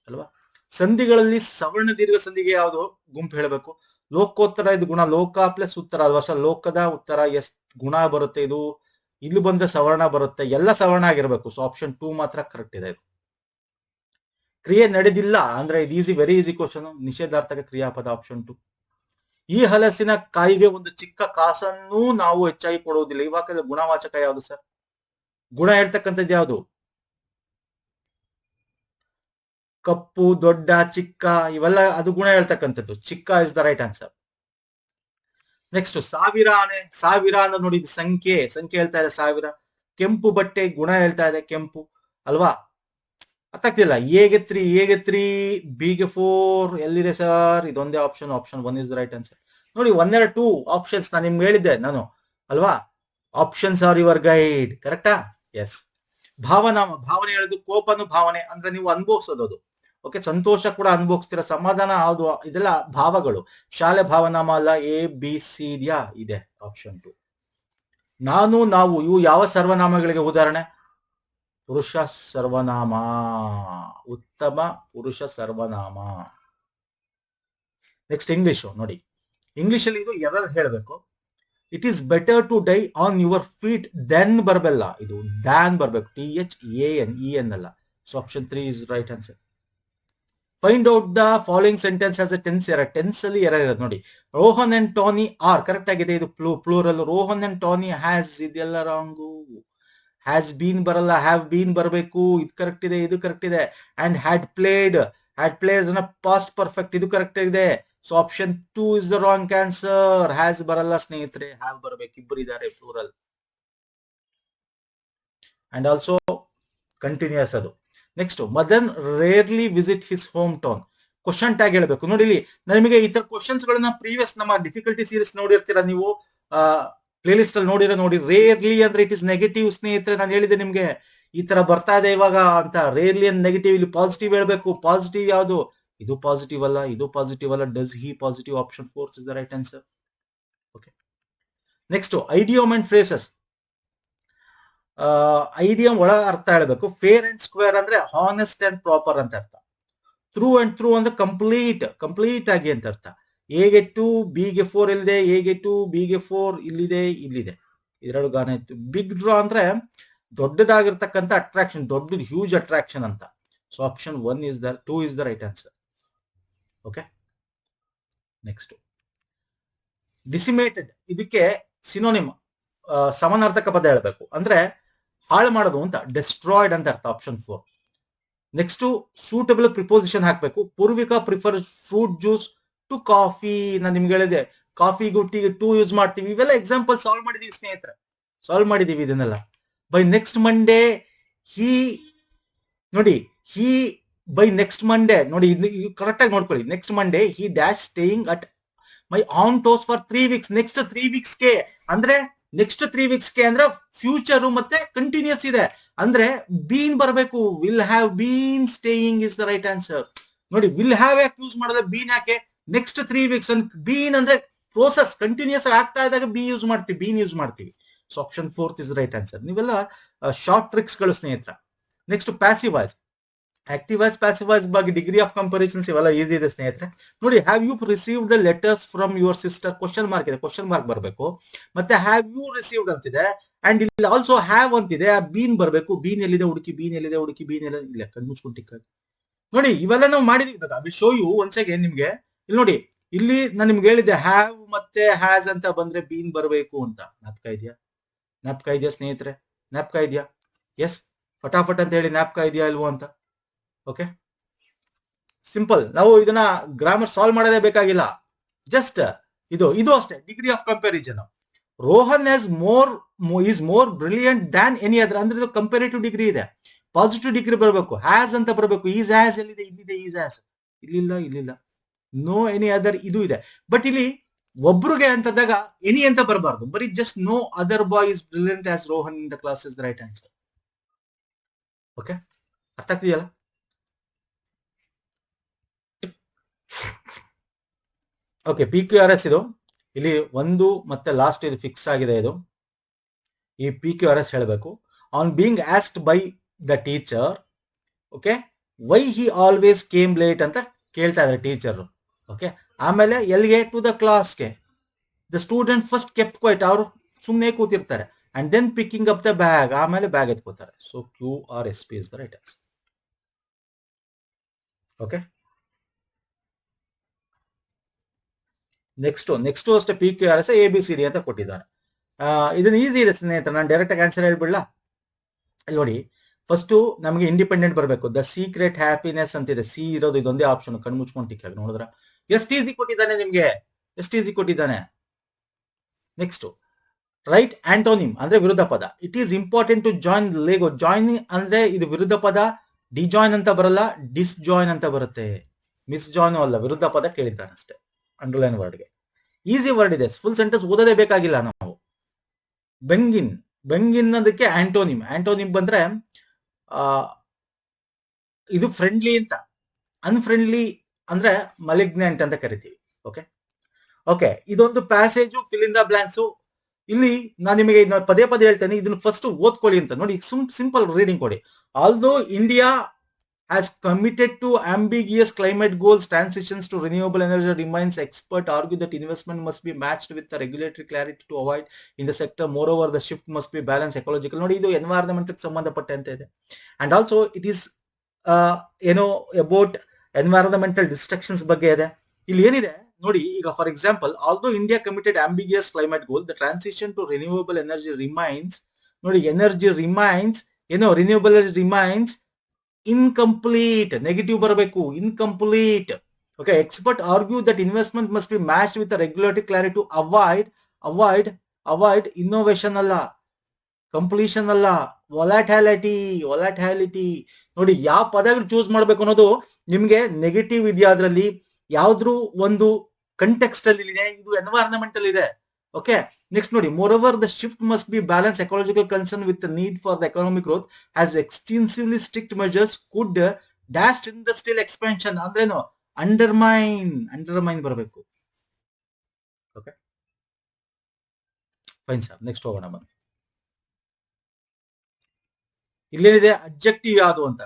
ಅಲ್ವಾ. ಸಂಧಿಗಳಲ್ಲಿ ಸವರ್ಣ ದೀರ್ಘ ಸಂಧಿಗೆ ಯಾವುದು ಗುಂಪು ಹೇಳಬೇಕು. ಲೋಕೋತ್ತರ, ಇದು ಗುಣ. ಲೋಕ ಪ್ಲಸ್ ಉತ್ತರ ಅಲ್ವಾ ಸರ್, ಲೋಕದ ಉತ್ತರ ಎಸ್ ಗುಣ ಬರುತ್ತೆ. ಇದು ಇಲ್ಲಿ ಬಂದ್ರೆ ಸವರ್ಣ ಬರುತ್ತೆ, ಎಲ್ಲ ಸವರ್ಣ ಆಗಿರ್ಬೇಕು. ಸೊ ಆಪ್ಷನ್ 2 ಮಾತ್ರ ಕರೆಕ್ಟ್ ಇದೆ. ಕ್ರಿಯೆ ನಡೆದಿಲ್ಲ ಅಂದ್ರೆ ಇದು ಈಸಿ, ವೆರಿ ಈಸಿ ಕ್ವಶನ್. ನಿಷೇಧಾರ್ಥಕ ಕ್ರಿಯಾಪದ ಆಪ್ಷನ್ 2. ಈ ಹಲಸಿನ ಕಾಯಿಗೆ ಒಂದು ಚಿಕ್ಕ ಕಾಸನ್ನು ನಾವು ಹೆಚ್ಚಾಗಿ ಕೊಡುವುದಿಲ್ಲ. ಇವಾಗ ಗುಣವಾಚಕ ಯಾವುದು ಸರ್? ಗುಣ ಹೇಳ್ತಕ್ಕಂಥದ್ದು ಯಾವುದು? ಕಪ್ಪು, ದೊಡ್ಡ, ಚಿಕ್ಕ, ಇವೆಲ್ಲ ಅದು ಗುಣ ಹೇಳ್ತಕ್ಕಂಥದ್ದು. ಚಿಕ್ಕ is the right answer. Next ಸಾವಿರ ಆನೆ. ಸಾವಿರ ಅನ್ನೋ ನೋಡಿ, ಸಂಖ್ಯೆ ಹೇಳ್ತಾ ಇದೆ ಸಾವಿರ. ಕೆಂಪು ಬಟ್ಟೆ ಗುಣ ಹೇಳ್ತಾ ಇದೆ ಕೆಂಪು ಅಲ್ವಾ? ಅರ್ಥ ಆಗ್ತಿಲ್ಲ. ಎಗೆ 3 ಬಿಗೆ 4 ಎಲ್ಲಿದೆ ಸರ್? ಇದೊಂದೇ option. Option 1 is the right answer. ನೋಡಿ 1 and 2 ಆಪ್ಷನ್ಸ್ ನಾನು ನಿಮ್ಗೆ ಹೇಳಿದ್ದೆ ನಾನು ಅಲ್ವಾ? Options are your guide. ಕರೆಕ್ಟಾ? ಎಸ್. ಭಾವನೆ ಹೇಳೋದು ಕೋಪನು ಭಾವನೆ ಅಂದ್ರೆ ನೀವು ಅನುಭವಿಸೋದು ಅದು. ಓಕೆ, ಸಂತೋಷ ಕೂಡ ಅನುಭವಿಸ್ತೀರ, ಸಮಾಧಾನ ಯಾವುದು, ಇದೆಲ್ಲ ಭಾವಗಳು. ಶಾಲೆ ಭಾವನಾಮ ಅಲ್ಲ. ABC ಇದೆ ಆಪ್ಷನ್ 2. ನಾನು, ನಾವು, ಇವು ಯಾವ ಸರ್ವನಾಮಗಳಿಗೆ ಉದಾಹರಣೆ? ಪುರುಷ ಸರ್ವನಾಮ, ಉತ್ತಮ ಪುರುಷ ಸರ್ವನಾಮ. ನೆಕ್ಸ್ಟ್ ಇಂಗ್ಲಿಷ್ ನೋಡಿ. ಇಂಗ್ಲಿಷ್ ಅಲ್ಲಿ ಇದು ಎರರ್ ಹೇಳಬೇಕು. It is better to die on your feet then ಬರಬಲ್ಲ. ಇದು ದ್ಯಾನ್ ಬರಬೇಕು. THAN ಅಲ್ಲ. So option 3 is right answer. Find out the following sentence as a tense error. Tense ಅಲ್ಲಿ ಎರರ್ ಇರೋದು ನೋಡಿ. Rohan and Tony are correct ಆಗಿದೆ. ಇದು plural. Rohan and Tony has, ಇದೆಲ್ಲ ರಾಂಗು. ಹ್ಯಾಸ್ ಬೀನ್ ಬರಲ್ಲ, ಹ್ಯಾವ್ ಬೀನ್ ಬರಬೇಕು. ಇದು ಕರೆಕ್ಟ್ ಇದೆ, ಇದು ಕರೆಕ್ಟ್ ಇದೆ. And had played past perfect, ಇದು ಕರೆಕ್ಟ್ ಇದೆ. So option 2 is the wrong answer. Has ಬರಲ್ಲ ಸ್ನೇಹಿತರೆ, ಹ್ಯಾವ್ ಬರಬೇಕು. ಇಬ್ಬರು ಇದ್ದಾರೆ ಪ್ಲೂರಲ್. ಅಂಡ್ ಆಲ್ಸೋ ಕಂಟಿನ್ಯೂಸ್ ಅದು. Next, Madan rarely visit his home town. Question tag ಹೇಳಬೇಕು. ನೋಡಿ ಇಲ್ಲಿ ನಿಮಗೆ ಈ ತರ ಕ್ವಶನ್ಸ್ ಗಳನ್ನ ಪ್ರೀವಿಯಸ್ ನಮ್ಮ ಡಿಫಿಕಲ್ಟಿ ಸೀರೀಸ್ ನೋಡಿರ್ತೀರಾ ನೀವು, ಪ್ಲೇ ಲಿಸ್ಟ್ ಅಲ್ಲಿ ನೋಡಿ. ರೇರ್ಲಿ ಅಂದ್ರೆ ಇಟ್ ಇಸ್ ನೆಗೆಟಿವ್ ಸ್ನೇಹಿತರೆ. ನಾನು ಹೇಳಿದೆ ನಿಮ್ಗೆ ಈ ತರ ಬರ್ತಾ ಇದೆ ಇವಾಗ ಅಂತ. Rarely and negative. ಇಲ್ಲಿ ಪಾಸಿಟಿವ್ ಹೇಳ್ಬೇಕು. ಪಾಸಿಟಿವ್ ಯಾವುದು? ಇದು ಪಾಸಿಟಿವ್ ಅಲ್ಲ, ಇದು ಪಾಸಿಟಿವ್ ಅಲ್ಲ. Does he positive? Option 4 is the right answer. Okay. Next, ಐಡಿಯಮ್ and phrases. ಐಡಿಯಮ್ ಒಳ ಅರ್ಥ ಹೇಳಬೇಕು. ಫೇರ್ ಅಂಡ್ ಸ್ಕ್ವೇರ್ ಅಂದ್ರೆ ಹಾನೆಸ್ಟ್ ಅಂಡ್ ಪ್ರಾಪರ್ ಅಂತ ಅರ್ಥ. ಥ್ರೂ ಅಂಡ್ ಥ್ರೂ ಅಂದ್ರೆ ಕಂಪ್ಲೀಟ್ ಆಗಿ ಅಂತ ಅರ್ಥ. ಎಗೆ 2 ಬಿಗೆ 4 ಇಲ್ಲಿದೆ. ಎಗೆ 2 ಬಿಗೆ 4 ಇಲ್ಲಿದೆ. ಇದೆರಡು ಗಾನ ಇತ್ತು. ಬಿಗ್ ಡ್ರಾ ಅಂದ್ರೆ ದೊಡ್ಡದಾಗಿರ್ತಕ್ಕಂಥ ಅಟ್ರಾಕ್ಷನ್, ದೊಡ್ಡದು ಹ್ಯೂಜ್ ಅಟ್ರಾಕ್ಷನ್ ಅಂತ. So option 2 is the right answer. Okay. Next, decimated. ಇದಕ್ಕೆ ಸಿನೋನಿಮ್ ಸಮಾನಾರ್ಥಕ ಪದ ಹೇಳಬೇಕು. ಅಂದ್ರೆ ಹಾಳು ಮಾಡೋದು ಅಂತ. ಡೆಸ್ಟ್ರಾಯ್ಡ್ ಅಂತ ಅರ್ಥ. ಆಪ್ಷನ್ 4. ನೆಕ್ಸ್ಟ್, ಸೂಟಬಲ್ ಪ್ರಿಪೋಸಿಷನ್ ಹಾಕ್ಬೇಕು. Purvika prefer fruit juice to coffee. ನಾನು ನಿಮ್ಗೆ ಹೇಳಿದೆ ಕಾಫಿಗೂ ಟೀಗೆ 2 ಯೂಸ್ ಮಾಡ್ತೀವಿ. ಇವೆಲ್ಲ ಎಕ್ಸಾಂಪಲ್ ಸಾಲ್ವ್ ಮಾಡಿದೀವಿ ಸ್ನೇಹಿತರೆ, ಸಾಲ್ವ್ ಮಾಡಿದೀವಿ ಇದನ್ನೆಲ್ಲ. By next Monday by next Monday ನೋಡಿ, ಕರೆಕ್ಟ್ ಆಗಿ ನೋಡ್ಕೊಳ್ಳಿ. Next Monday he dash staying at my on toes for 3 weeks. Next 3 weeks ಅಂದ್ರೆ ನೆಕ್ಸ್ಟ್ 3 weeks ಅಂದ್ರೆ ಫ್ಯೂಚರ್ ಮತ್ತೆ ಕಂಟಿನ್ಯೂಸ್ ಇದೆ. ಅಂದ್ರೆ ಬೀನ್ ಬರಬೇಕು. Will have been staying is the right answer. ನೋಡಿ, ವಿಲ್ ಹ್ಯಾವ್ ಯಾಕೆ ಯೂಸ್ ಮಾಡಿದ್ರೆ, ಬೀನ್ ಯಾಕೆ? ನೆಕ್ಸ್ಟ್ 3 weeks ಬೀನ್ ಅಂದ್ರೆ ಪ್ರೋಸೆಸ್ ಕಂಟಿನ್ಯೂಸ್ ಆಗ್ತಾ ಇದ್ದಾಗ ಬೀನ್ ಯೂಸ್ ಮಾಡ್ತೀವಿ. So option 4 is right answer. ನೀವೆಲ್ಲ ಶಾರ್ಟ್ ಟ್ರಿಕ್ಸ್ ಗಳು ಸ್ನೇಹಿತರ. Next, passive voice. Active voice, passive voice ಬಗ್ಗೆ ಡಿಗ್ರಿ ಆಫ್ ಕಂಪೇರಿಸನ್ಸ್ ಇವೆಲ್ಲ ಈಸಿ ಇದೆ ಸ್ನೇಹಿತರೆ. ನೋಡಿ, have you received the letters from your sister? Question mark ಇದೆ, ಕ್ವಶನ್ ಮಾರ್ಕ್ ಬರಬೇಕು. ಮತ್ತೆ ಹ್ಯಾವ್ ಯು ರಿಸೀವ್ಡ್ ಅಂತಿದೆ. ಅಂಡ್ ಇಲ್ಲಿ ಆಲ್ಸೋ ಹ್ಯಾವ್ ಅಂತಿದೆ. ಬೀನ್ ಬರಬೇಕು. ಬೀನ್ ಎಲ್ಲಿದೆ ಹುಡುಕಿ, ಬೀನ್ ಎಲ್ಲ ಇಲ್ಲ. ಕಣ್ಮುಚ್ಕೊಂಡು ನೋಡಿ, ಇವೆಲ್ಲ ನಾವು ಮಾಡಿದೀವಿ. Will show you once again ನಿಮ್ಗೆ. ಇಲ್ಲಿ ನೋಡಿ, ಇಲ್ಲಿ ನಾನು ನಿಮ್ಗೆ ಹೇಳಿದ್ದೆ ಹ್ಯಾವ್ ಮತ್ತೆ ಹ್ಯಾಸ್ ಅಂತ ಬಂದ್ರೆ ಬೀನ್ ಬರಬೇಕು ಅಂತ. ಜ್ಞಾಪಕ ಇದೆಯಾ ಸ್ನೇಹಿತರೆ? ಜ್ಞಾಪಕ ಇದೆಯಾ? ಎಸ್, ಫಟಾಫಟ್ ಅಂತ ಹೇಳಿ ಜ್ಞಾಪಕ ಇದೆಯಾ ಇಲ್ವೋ ಅಂತ. Okay, simple. ನಾವು ಇದನ್ನ ಗ್ರಾಮರ್ ಸಾಲ್ವ್ ಮಾಡೋದೇ ಬೇಕಾಗಿಲ್ಲ. ಜಸ್ಟ್ ಇದು ಅಷ್ಟೇ. Degree of comparison. Rohan is more brilliant than any other ಅಂದ್ರೆ ಇದು ಕಂಪೇರಿಟಿವ್ ಡಿಗ್ರಿ ಇದೆ. ಪಾಸಿಟಿವ್ ಡಿಗ್ರಿ ಬರಬೇಕು. ಹ್ಯಾಸ್ ಅಂತ ಬರಬೇಕು. ಈಸ್ ಹ್ಯಾಸ್ ಎಲ್ಲಿದೆ? ಇಲ್ಲಿದೆ ಈಸ್ ಹ್ಯಾಸ್. ಇಲ್ಲಿಲ್ಲ. ನೋ ಎನಿ ಅದರ್ ಇದು ಇದೆ. ಬಟ್ ಇಲ್ಲಿ ಒಬ್ರಿಗೆ ಅಂತದಾಗ ಎನಿ ಅಂತ ಬರಬಾರ್ದು. ಬರೀ just no other boy is brilliant as Rohan in the class is the right answer. Okay, ಅರ್ಥ ಆಗ್ತಿದೆಯಲ್ಲ? ಓಕೆ, PQRS ಇದು ಇಲ್ಲಿ 1 ಮತ್ತೆ ಲಾಸ್ಟ್ ಇದು ಫಿಕ್ಸ್ ಆಗಿದೆ. ಇದು ಈ PQRS ಹೇಳಬೇಕು. On being asked by the teacher, okay, why he always came late ಅಂತ ಕೇಳ್ತಾ ಇದ್ದಾರೆ ಟೀಚರ್. ಓಕೆ, ಆಮೇಲೆ ಎಲ್ಲಿಗೆ? ಟು ದ ಕ್ಲಾಸ್ಗೆ. The student first kept quiet. ಅವರು ಸುಮ್ಮನೆ ಕೂತಿರ್ತಾರೆ. And then picking up the bag, ಆಮೇಲೆ ಬ್ಯಾಗ್ ಎತ್ಕೋತಾರೆ. So QRSP is the right answer. Okay, next ಅಷ್ಟೇ PQRS ABCD ಅಂತ ಕೊಟ್ಟಿದ್ದಾರೆ. ಇದನ್ನ ಈಸಿ ಇದೆ ಸ್ನೇಹಿತರೆ, ನಾನು ಡೈರೆಕ್ಟ್ ಆಗಿ ಆನ್ಸರ್ ಹೇಳ್ಬಿಡ್ಲಾ? ಇಲ್ಲಿ ನೋಡಿ, ಫಸ್ಟ್ ನಮಗೆ ಇಂಡಿಪೆಂಡೆಂಟ್ ಬರಬೇಕು. ದ ಸೀಕ್ರೆಟ್ ಹ್ಯಾಪಿನೆಸ್ ಅಂತಿದೆ, ಸಿ ಇರೋದು ಇದೊಂದೇ ಆಪ್ಷನ್. ಕಣ್ಣು ಮುಚ್ಕೊಂಡು ಟಿಕ್ ಆಗಿ ನೋಡಿದ್ರ ಎಷ್ಟು ಈಸಿ ಕೊಟ್ಟಿದ್ದಾನೆ ನಿಮ್ಗೆ, ಎಷ್ಟು ಈಸಿ ಕೊಟ್ಟಿದ್ದಾನೆ. ನೆಕ್ಸ್ಟ್ ರೈಟ್ ಆಂಟೋನಿಮ್ ಅಂದ್ರೆ ವಿರುದ್ಧ ಪದ. It is important to join lego. Join ಅಂದ್ರೆ ಇದು ವಿರುದ್ಧ ಪದ, ಡಿಜಾಯಿನ್ ಅಂತ ಬರಲ್ಲ, ಡಿಸ್ಜಾಯಿನ್ ಅಂತ ಬರುತ್ತೆ. ಮಿಸ್ ಜಾಯಿನ್ ಅಲ್ಲ, ವಿರುದ್ಧ ಪದ ಕೇಳಿದ್ದಾನೆ ಅಷ್ಟೇ. ಅಂಡರ್ಲೈನ್ ವರ್ಡ್ಗೆ ಈಸಿ ವರ್ಡ್ ಇದೆ, ಫುಲ್ ಸೆಂಟೆನ್ಸ್ ಓದೋದೇ ಬೇಕಾಗಿಲ್ಲ ನಾವು. ಬೆಂಗಿನ್ ಅದಕ್ಕೆ ಆಂಟೋನಿಮ್ ಬಂದ್ರೆ ಇದು ಫ್ರೆಂಡ್ಲಿ ಅಂತ, ಅನ್ಫ್ರೆಂಡ್ಲಿ ಅಂದ್ರೆ ಮಲಿಗ್ನೆಂಟ್ ಅಂತ ಕರಿತೀವಿ. ಓಕೆ ಓಕೆ, ಇದೊಂದು passage, fill in the blanks. ಇಲ್ಲಿ ನಾನು ನಿಮಗೆ ಪದೇ ಪದೇ ಹೇಳ್ತೇನೆ, ಇದನ್ನು ಫಸ್ಟ್ ಓದ್ಕೊಳ್ಳಿ ಅಂತ. ನೋಡಿ, ಸಿಂಪಲ್ ರೀಡಿಂಗ್ ಕೊಡಿ. Although India has committed to ambiguous climate goals, transitions to renewable energy remains. Experts argue that investment must be matched with the regulatory clarity to avoid in the sector. Moreover, the shift must be balanced ecological. ನೋಡಿ, ಇದು environment ಸಂಬಂಧಪಟ್ಟಂತೆ ಇದೆ. And also it is about environmental destructions ಬಗ್ಗೆ ಇದೆ. ಇಲ್ಲಿ ಏನಿದೆ ನೋಡಿ, ಈಗ for example, although India committed ambiguous climate goal, the transition to renewable energy remains. ನೋಡಿ, energy remains, renewable energy remains incomplete. Negative ಬರಬೇಕು, incomplete. Okay, expert argue that investment must be matched with a regulatory clarity to avoid innovation ಅಲ್ಲ, completion ಅಲ್ಲ, ವೊಲಾಟಿಲಿಟಿ. ನೋಡಿ, ಯಾವ ಪದಗಳು choose ಮಾಡ್ಬೇಕು ಅನ್ನೋದು ನಿಮ್ಗೆ ನೆಗೆಟಿವ್ ಇದೆಯಾ, ಅದರಲ್ಲಿ ಯಾವ್ದು ಒಂದು ಕಂಟೆಕ್ಸ್ಟ್ ಅಲ್ಲಿ ಇದೆ, ಇದು ಎನ್ವೈರನ್ಮೆಂಟಲ್ ಇದೆ. ಓಕೆ, ನೆಕ್ಸ್ಟ್ ನೋಡಿ, moreover the shift must be balanced ecological concern with the need for the economic growth, as extensively strict measures could dash industrial expansion. ಅಂದ್ರೇನು, ಅಂಡರ್ಮೈನ್ ಬರಬೇಕು. ಓಕೆ ಫೈನ್ ಸರ್, ನೆಕ್ಸ್ಟ್ ಹೋಗೋಣ ಬನ್ನಿ. ಇಲ್ಲೇನಿದೆ, objective ಯಾವುದು ಅಂತ.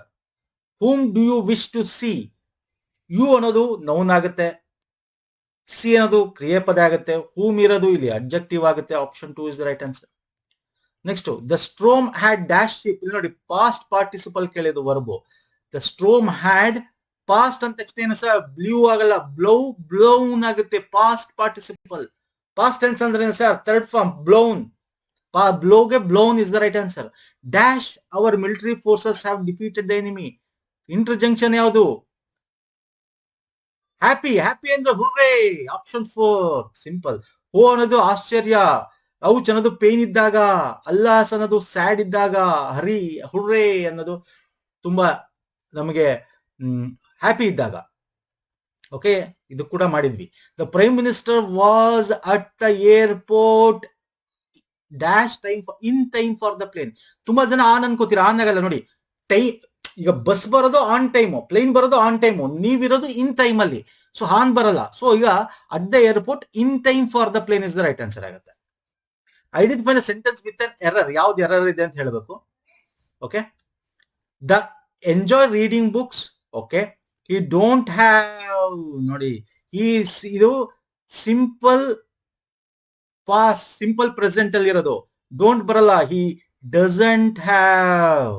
whom do you wish to see? You ಅನ್ನೋದು noun ಆಗುತ್ತೆ, see ಅನ್ನೋದು ಕ್ರಿಯೆ ಪದ ಆಗುತ್ತೆ, ಹೂಮ್ ಇರೋದು ಇಲ್ಲಿ ಅಬ್ಜೆಕ್ಟಿವ್ ಆಗುತ್ತೆ. Option 2 is the right answer. Next, the storm had dash ship. ಇಲ್ಲಿ ನೋಡಿ, ಪಾಸ್ಟ್ ಪಾರ್ಟಿಸಿಪಲ್ ಕೇಳಿದ್ದು verb. The storm had, past ಅಂತ ತಕ್ಷಣ ಏನು ಸರ್, ಬ್ಲೂ ಆಗಲ್ಲ, ಬ್ಲೌನ್ ಆಗುತ್ತೆ. ಪಾಸ್ಟ್ ಪಾರ್ಟಿಸಿಪಲ್, ಪಾಸ್ಟ್ ಟೆನ್ಸ್ ಅಂದ್ರೆ ಏನು ಸರ್, ಥರ್ಡ್ ಫಾರ್ಮ್, ಬ್ಲೌನ್. ಬ್ಲೋಗೆ blown is the right answer. Dash our military forces have defeated the enemy. Interjection ಯಾವುದು, ಹ್ಯಾಪಿ ಅಂದ್ರೆ ಹುರ್ರೇ. Option 4 simple. ಹೋ ಅನ್ನೋದು ಆಶ್ಚರ್ಯ, ಔಚ್ ಅನ್ನೋದು ಪೇನ್ ಇದ್ದಾಗ, ಅಲ್ಲಾಸ್ ಅನ್ನೋದು ಸ್ಯಾಡ್ ಇದ್ದಾಗ, ಹುರ್ರೇ ಅನ್ನೋದು ತುಂಬಾ ನಮಗೆ ಹ್ಯಾಪಿ ಇದ್ದಾಗ. ಓಕೆ, ಇದು ಕೂಡ ಮಾಡಿದ್ವಿ. The prime minister was at the airport dash in time for the plane. ತುಂಬಾ ಜನ ಆನ್ ಅನ್ಕೋತೀರಾ, ಆನ್ ಆಗಲ್ಲ ನೋಡಿ. ಈಗ ಬಸ್ ಬರೋದು ಆನ್ ಟೈಮು, ಪ್ಲೇನ್ ಬರೋದು ಆನ್ ಟೈಮು, ನೀವಿರೋದು ಇನ್ ಟೈಮ್ ಅಲ್ಲಿ. ಸೊ ಆನ್ ಬರಲ್ಲ. ಸೊ ಈಗ at the airport in time for the plane is the right answer ಆಗುತ್ತೆ. Identify the sentence with an error. ಯಾವ್ದು ಎರರ್ ಇದೆ ಅಂತ ಹೇಳಬೇಕು. Okay, the enjoy reading books. Okay, he don't have. ನೋಡಿ, ಇದು simple pass, simple present ಅಲ್ಲಿ ಇರೋದು. Don't ಬರಲ್ಲ, ಹಿ ಡಸಂಟ್ ಹ್ಯಾವ್.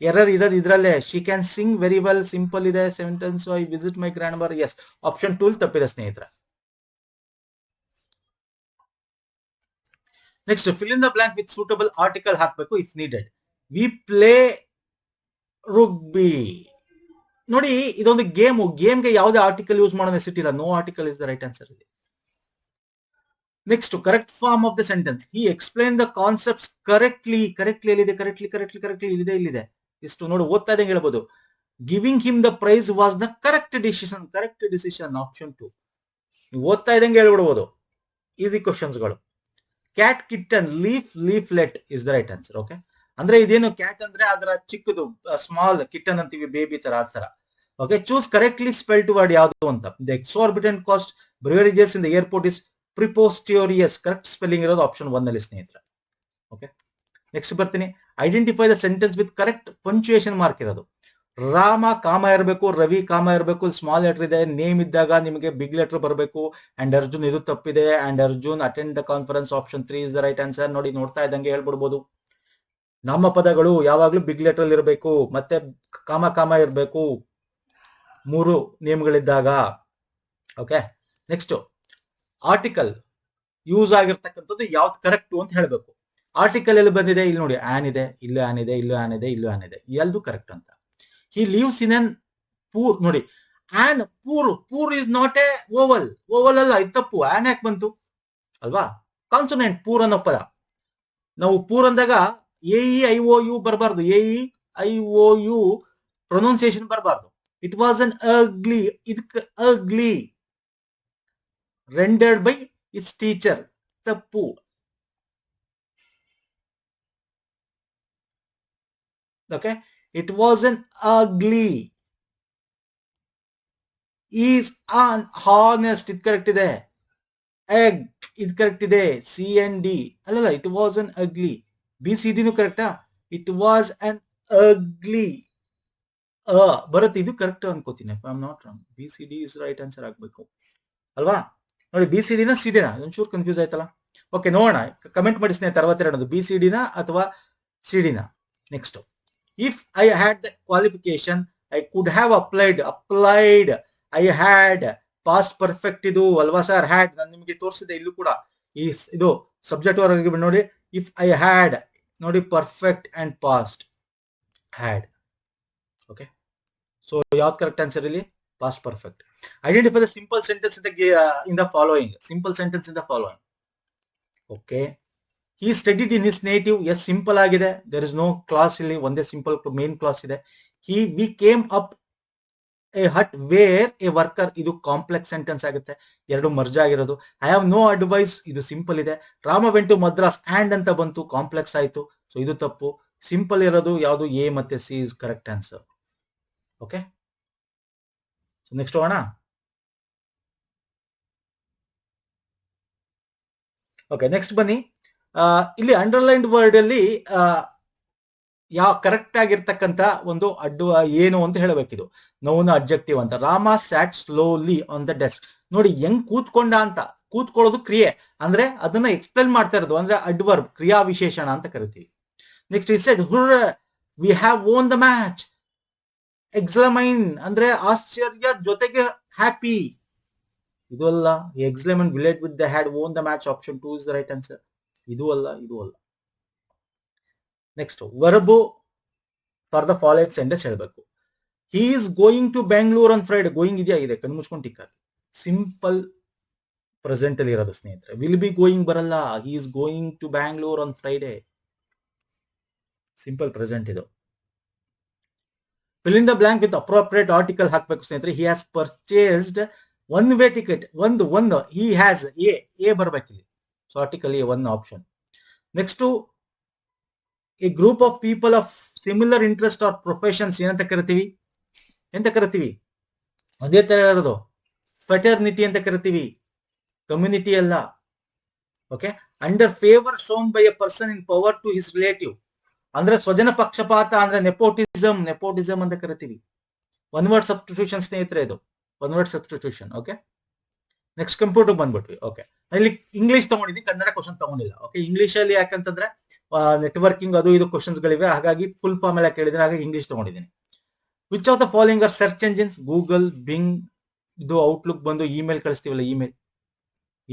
ಎರರ್ ಇರೋದು ಇದ್ರಲ್ಲೇ. She can sing very well, simple ಇದೆ sentence. I visit my grandmother. Yes, option 2 ತಪ್ಪಿದೆ ಸ್ನೇಹಿತರೆ. Next, fill in the blank with suitable article ಹಾಕಬೇಕು if needed. We play rugby. ನೋಡಿ, ಇದೊಂದು ಗೇಮ್ಗೆ ಯಾವುದೇ ಆರ್ಟಿಕಲ್ ಯೂಸ್ ಮಾಡೋ ನೆಸಿಟಿ ಇಲ್ಲ. No article is the right answer ಇದೆ. Next, correct form of the sentence. He explain the concepts correctly. ಎಲ್ಲಿದೆ, correctly ಇಲ್ಲಿದೆ. ಇಷ್ಟು ನೋಡಿ, ಓದ್ತಾ ಇದ್ದಂಗೆ ಹೇಳ್ಬೋದು. Giving him the price was the correct decision. Option 2. ನೀವು ಓದ್ತಾ ಇದ್ದಂಗೆ ಹೇಳ್ಬಿಡ್ಬೋದು. ಈಸಿ ಕ್ವಶನ್ಸ್ಗಳು. Cat, kitten, leaflet is the right answer. Okay, ಅಂದ್ರೆ ಇದೇನು, ಕ್ಯಾಟ್ ಅಂದ್ರೆ ಅದರ ಚಿಕ್ಕದು, ಸ್ಮಾಲ್, ಕಿಟ್ಟನ್ ಅಂತೀವಿ ಬೇಬಿ ತರ, ಆ ತರ. Okay, choose correctly spelled word ಯಾವುದು ಅಂತ. The exorbitant cost beverages in the airport is preposterous. Correct spelling ಇರೋದು ಆಪ್ಷನ್ 1 ಅಲ್ಲಿ ಸ್ನೇಹಿತರೆ. ಓಕೆ, ನೆಕ್ಸ್ಟ್ ಬರ್ತೀನಿ. Identify the sentence with correct punctuation mark ಇರೋದು. ರಾಮ ಕಾಮ ಇರಬೇಕು, ರವಿ ಕಾಮ ಇರಬೇಕು, ಸ್ಮಾಲ್ ಲೆಟರ್ ಇದೆ. ನೇಮ್ ಇದ್ದಾಗ ನಿಮಗೆ ಬಿಗ್ ಲೆಟರ್ ಬರಬೇಕು. ಅಂಡ್ ಅರ್ಜುನ್ ಇದು ತಪ್ಪಿದೆ. And Arjun attend the conference, option 3 is the right answer. ನೋಡಿ, ನೋಡ್ತಾ ಇದ್ದಂಗೆ ಹೇಳ್ಬಿಡ್ಬೋದು. ನಾಮಪದಗಳು ಯಾವಾಗ್ಲೂ ಬಿಗ್ ಲೆಟರ್ ಇರಬೇಕು, ಮತ್ತೆ ಕಾಮ ಕಾಮ ಇರಬೇಕು 3 ನೇಮ್ಗಳಿದ್ದಾಗ. ಓಕೆ, ನೆಕ್ಸ್ಟ್ ಆರ್ಟಿಕಲ್ ಯೂಸ್ ಆಗಿರ್ತಕ್ಕಂಥದ್ದು ಯಾವ್ದು ಕರೆಕ್ಟ್ ಅಂತ ಹೇಳ್ಬೇಕು. ಆರ್ಟಿಕಲ್ ಎಲ್ಲಿ ಬಂದಿದೆ? ಇಲ್ಲಿ ನೋಡಿ, ಆನ್ ಇದೆ, ಇಲ್ಲೂ ಆನ್ ಇದೆ, ಇಲ್ಲೂ ಆನ್ ಇದೆ, ಇಲ್ಲೂ ಆನ್ ಇದೆ, ಎಲ್ದು ಕರೆಕ್ಟ್ ಅಂತ. ಹಿ ಲೀವ್ಸ್ ಇನ್ ಅನ್ ಪೂರ್. ನೋಡಿ, on poor is not A Oval. Oval ಅಲ್ಲ, ಇದು ತಪ್ಪು. ಆನ್ ಯಾಕೆ ಬಂತು ಅಲ್ವಾ? ಕಾನ್ಸೊನೆಂಟ್ ಪೂರ್ ಅನ್ನೋ ಪದ. ನಾವು ಪೂರ್ ಅಂದಾಗ AEIOU ಬರಬಾರ್ದು. AEIOU ಪ್ರೊನೌನ್ಸಿಯೇಷನ್ ಬರಬಾರ್ದು. ಇಟ್ ವಾಸ್ ಅನ್ ಅಗ್ಲಿ. ಇದಕ್ಕೆ ಅಗ್ಲಿ ರೆಂಡರ್ಡ್ ಬೈ ಇಟ್ಸ್ ಟೀಚರ್, ತಪ್ಪು. Okay, it was an ugly. Is on honest, ಇದು ಕರೆಕ್ಟ್ ಇದೆ. ಎಗ್, ಇದು ಕರೆಕ್ಟ್ ಇದೆ. CND ಅಲ್ಲಲ್ಲ, ಇಟ್ ವಾಸ್ ಅನ್ ಅಗ್ಲಿ. BCDನೂ ಕರೆಕ್ಟಾ? ಇಟ್ ವಾಸ್ ಅನ್ ಅಗ್ಲಿ. ಬರುತ್ತೆ, ಇದು ಕರೆಕ್ಟ್ ಅನ್ಕೋತೀನಿ. I am not wrong. BCD is right answer ಆಗ್ಬೇಕು ಅಲ್ವಾ? ನೋಡಿ, BCDನ CDನ ಒಂಚೂರು ಕನ್ಫ್ಯೂಸ್ ಆಯ್ತಲ್ಲ. ಓಕೆ, ನೋಡೋಣ, ಕಮೆಂಟ್ ಮಾಡಿ ಸ್ನೇಹಿತರೆ. 62 BCDನ ಅಥವಾ CDನ. Next, if I had the qualification I could have applied. I had past perfect ಇದು ಅಲ್ವಾ ಸರ್? ಹ್ಯಾಡ್ ನಾನು ನಿಮಗೆ ತೋರಿಸಿದೆ. ಇಲ್ಲೂ ಕೂಡ ಇದು ಸಬ್ಜೆಕ್ಟ್ ವರೆಗೆ ನೋಡಿ. ಇಫ್ ಐ ಹ್ಯಾಡ್ ನೋಡಿ, perfect and past had. Okay, so ಯಾವ್ದು ಕರೆಕ್ಟ್ ಆನ್ಸರ್ ಇಲ್ಲಿ? Past perfect. Identify the simple sentence in the following. Simple sentence in the following. Okay, he studied in his native. Yes, simple ಆಗಿದೆ. There is no clause ಇಲ್ಲಿ, ಒಂದೇ simple main clause ಇದೆ. We came up a hut where a worker. ಇದು complex sentence ಆಗುತ್ತೆ, ಎರಡು merge ಆಗಿರೋದು. I have no advice, ಇದು simple ಇದೆ. Rama went to Madras and ಅಂತ ಬಂತು, ಕಾಂಪ್ಲೆಕ್ಸ್ ಆಯ್ತು, ಸೊ ಇದು ತಪ್ಪು. ಸಿಂಪಲ್ ಇರೋದು ಯಾವುದು? ಎ ಮತ್ತೆ C is correct answer. Okay, so next ಹೋಗೋಣ. ಓಕೆ, ನೆಕ್ಸ್ಟ್ ಬನ್ನಿ. ಇಲ್ಲಿ ಅಂಡರ್ಲೈನ್ಡ್ ವರ್ಡ್ ಅಲ್ಲಿ ಯಾವ ಕರೆಕ್ಟ್ ಆಗಿರ್ತಕ್ಕಂಥ ಒಂದು ಏನು ಅಂತ ಹೇಳಬೇಕಿದು. ನೌನ್ ಅಬ್ಜೆಕ್ಟಿವ್ ಅಂತ. Rama sat slowly on the desk. ನೋಡಿ, ಹೆಂಗ್ ಕೂತ್ಕೊಂಡ ಅಂತ. ಕೂತ್ಕೊಳ್ಳೋದು ಕ್ರಿಯೆ, ಅಂದ್ರೆ ಅದನ್ನ ಎಕ್ಸ್ಪ್ಲೇನ್ ಮಾಡ್ತಾ ಇರೋದು, ಅಂದ್ರೆ ಅಡ್ವರ್ಬ್, ಕ್ರಿಯಾ ವಿಶೇಷಣ ಅಂತ ಕರಿತೀವಿ. Next, is said hurrah we have won the match. Exclamation ಅಂದ್ರೆ ಆಶ್ಚರ್ಯ ಜೊತೆಗೆ ಹ್ಯಾಪಿ. ಇದು ಅಲ್ಲ. ಎಕ್ಸ್ಲಮೈನ್ ವಿಲೇಟ್ with the had won the match, option 2 is the right answer. ಇದು ಅಲ್ಲ, ಇದು ಅಲ್ಲ. Next, verb for the following sentence ಹೇಳಬೇಕು. He is going to Bangalore on Friday. Going ಇದೆಯಾ? ಇದೆ, ಕಣ್ಣು ಮುಚ್ಕೊಂಡು ಟಿಕ್ ಹಾಕಿ. ಸಿಂಪಲ್ ಪ್ರೆಸೆಂಟ್ ಅಲ್ಲಿ ಇರೋದು ಸ್ನೇಹಿತರೆ. ವಿಲ್ ಬಿ ಗೋಯಿಂಗ್ ಬರಲ್ಲ. He is going to Bangalore on Friday, simple present ಇದು. Fill in the blank with appropriate article ಹಾಕ್ಬೇಕು ಸ್ನೇಹಿತರೆ. He has purchased one way ticket. ಒಂದು ಹಿ ಹ್ಯಾಸ್ ಎ ಬರ್ಬೇಕಿಲ್ಲಿ, so article a, one option. Next, a group of people of similar interest or professions ಏನಂತ ಕರಿತೀವಿ? ಎಂತ ಕರಿತೀವಿ? ಅದೇ ತರ ಇರೋದು ಫೆಟರ್ನಿಟಿ ಅಂತ ಕರಿತೀವಿ, ಕಮ್ಯುನಿಟಿ ಅಲ್ಲ. Okay, under favour shown by a person in power to his relative. ಅಂದ್ರೆ ಸ್ವಜನ ಪಕ್ಷಪಾತ, ಅಂದ್ರೆ ನೆಪೋಟಿಸಮ್ ಅಂತ ಕರಿತೀವಿ. ಒನ್ ವರ್ಡ್ ಸಬ್ಸ್ಟಿಟ್ಯೂಷನ್ ಸ್ನೇಹಿತರೆ, ಇದು one word substitution. Okay, next computer ಬಂದ್ಬಿಟ್ವಿ. ಓಕೆ, ಇಲ್ಲಿ ಇಂಗ್ಲಿಷ್ ತಗೊಂಡಿದ್ದೀನಿ, ಕನ್ನಡ ಕ್ವಶನ್ ತಗೊಂಡಿಲ್ಲ. ಓಕೆ, ಇಂಗ್ಲಿಷ್ ಅಲ್ಲಿ ಯಾಕಂತಂದ್ರೆ ನೆಟ್ವರ್ಕಿಂಗ್ ಅದು ಇದು ಕ್ವಶನ್ಸ್ ಗಳಿವೆ, ಹಾಗಾಗಿ ಫುಲ್ ಫಾರ್ಮ್ ಎಲ್ಲ ಕೇಳಿದ್ರೆ, ಹಾಗಾಗಿ ಇಂಗ್ಲಿಷ್ ತಗೊಂಡಿದ್ದೀನಿ. Which of the following are search engines? Google, Bing, ಇದು ಔಟ್ಲುಕ್ ಬಂದು ಇಮೇಲ್ ಕಳಿಸ್ತೀವಲ್ಲ,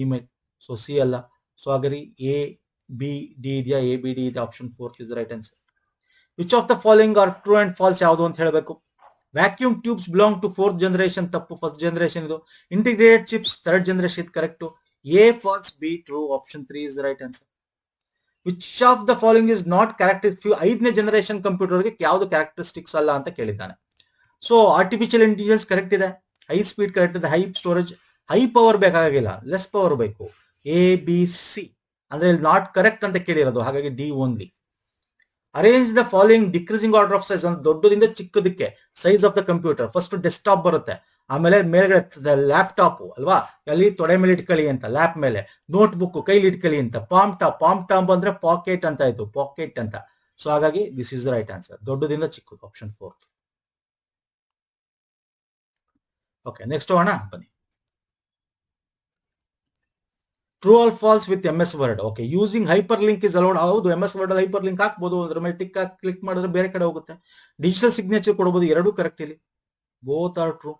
ಇಮೇಲ್, ಸೊ ಸಿ ಅಲ್ಲ. ಸೊ ಹಾಗಾದ್ರೆ ABD ಇದೆಯಾ? ABD ಇದೆ, option 4 is the right answer. Which of the following are true and false? ಯಾವುದು ಅಂತ ಹೇಳಬೇಕು. Vacuum tubes belong to 4th generation, ತಪ್ಪು. 1st ಜನರೇಷನ್ ಇದು. ಇಂಟಿಗ್ರೇಟೆಡ್ ಚಿಪ್ಸ್ 3rd ಜನರೇಷನ್, ಇದು correct. A false, B true, option 3 is the right answer. Which of the following is not characteristic? 5ನೇ generation ಕಂಪ್ಯೂಟರ್ಗೆ ಯಾವುದು characteristics ಅಲ್ಲ ಅಂತ ಕೇಳಿದ್ದಾನೆ. So artificial intelligence correct ಇದೆ, high speed correct ಇದೆ, high storage, high power ಬೇಕಾಗಿಲ್ಲ, less power ಬೇಕು. ABC ಅಂದ್ರೆ ಇಲ್ಲಿ ನಾಟ್ ಕರೆಕ್ಟ್ ಅಂತ ಕೇಳಿರೋದು, ಹಾಗಾಗಿ D only. Arrange the following decreasing order of size, ಅಂದ್ರೆ ದೊಡ್ಡದಿಂದ ಚಿಕ್ಕದಕ್ಕೆ size of the computer. First desktop ಬರುತ್ತೆ, ಆಮೇಲೆ ಮೇಲ್ಗಡೆ ಲ್ಯಾಪ್ಟಾಪ್ ಅಲ್ವಾ, ಅಲ್ಲಿ ತೊಡೆ ಮೇಲೆ ಇಟ್ಕೊಳ್ಳಿ ಅಂತ, ಲ್ಯಾಪ್ ಮೇಲೆ. ನೋಟ್ ಬುಕ್ ಕೈಲಿ ಇಟ್ಕೊಳ್ಳಿ ಅಂತ. ಪಾಮ್ ಟಾಪ್ ಅಂದ್ರೆ ಪಾಕೆಟ್ ಅಂತ ಆಯ್ತು, ಪಾಕೆಟ್ ಅಂತ. ಸೊ ಹಾಗಾಗಿ this is the right answer. ದೊಡ್ಡದಿಂದ ಚಿಕ್ಕದು, ಆಪ್ಷನ್ 4. ಓಕೆ, ನೆಕ್ಸ್ಟ್ ಹೋಗೋಣ ಬನ್ನಿ. True or false with MS word. Okay, using hyperlink is allowed. ಹೌದು, MS ವರ್ಡ್ ಅಲ್ಲಿ ಹೈಪರ್ ಲಿಂಕ್ ಹಾಕ್ಬೋದು, ಅದ್ರ ಮೇಲೆ ಟಿಕ್ ಕ್ಲಿಕ್ ಮಾಡಿದ್ರೆ ಬೇರೆ ಕಡೆ ಹೋಗುತ್ತೆ. ಡಿಜಿಟಲ್ ಸಿಗ್ನೇಚರ್ ಕೊಡಬಹುದು, ಎರಡೂ ಕರೆಕ್ಟ್ ಇಲ್ಲಿ. Both are true.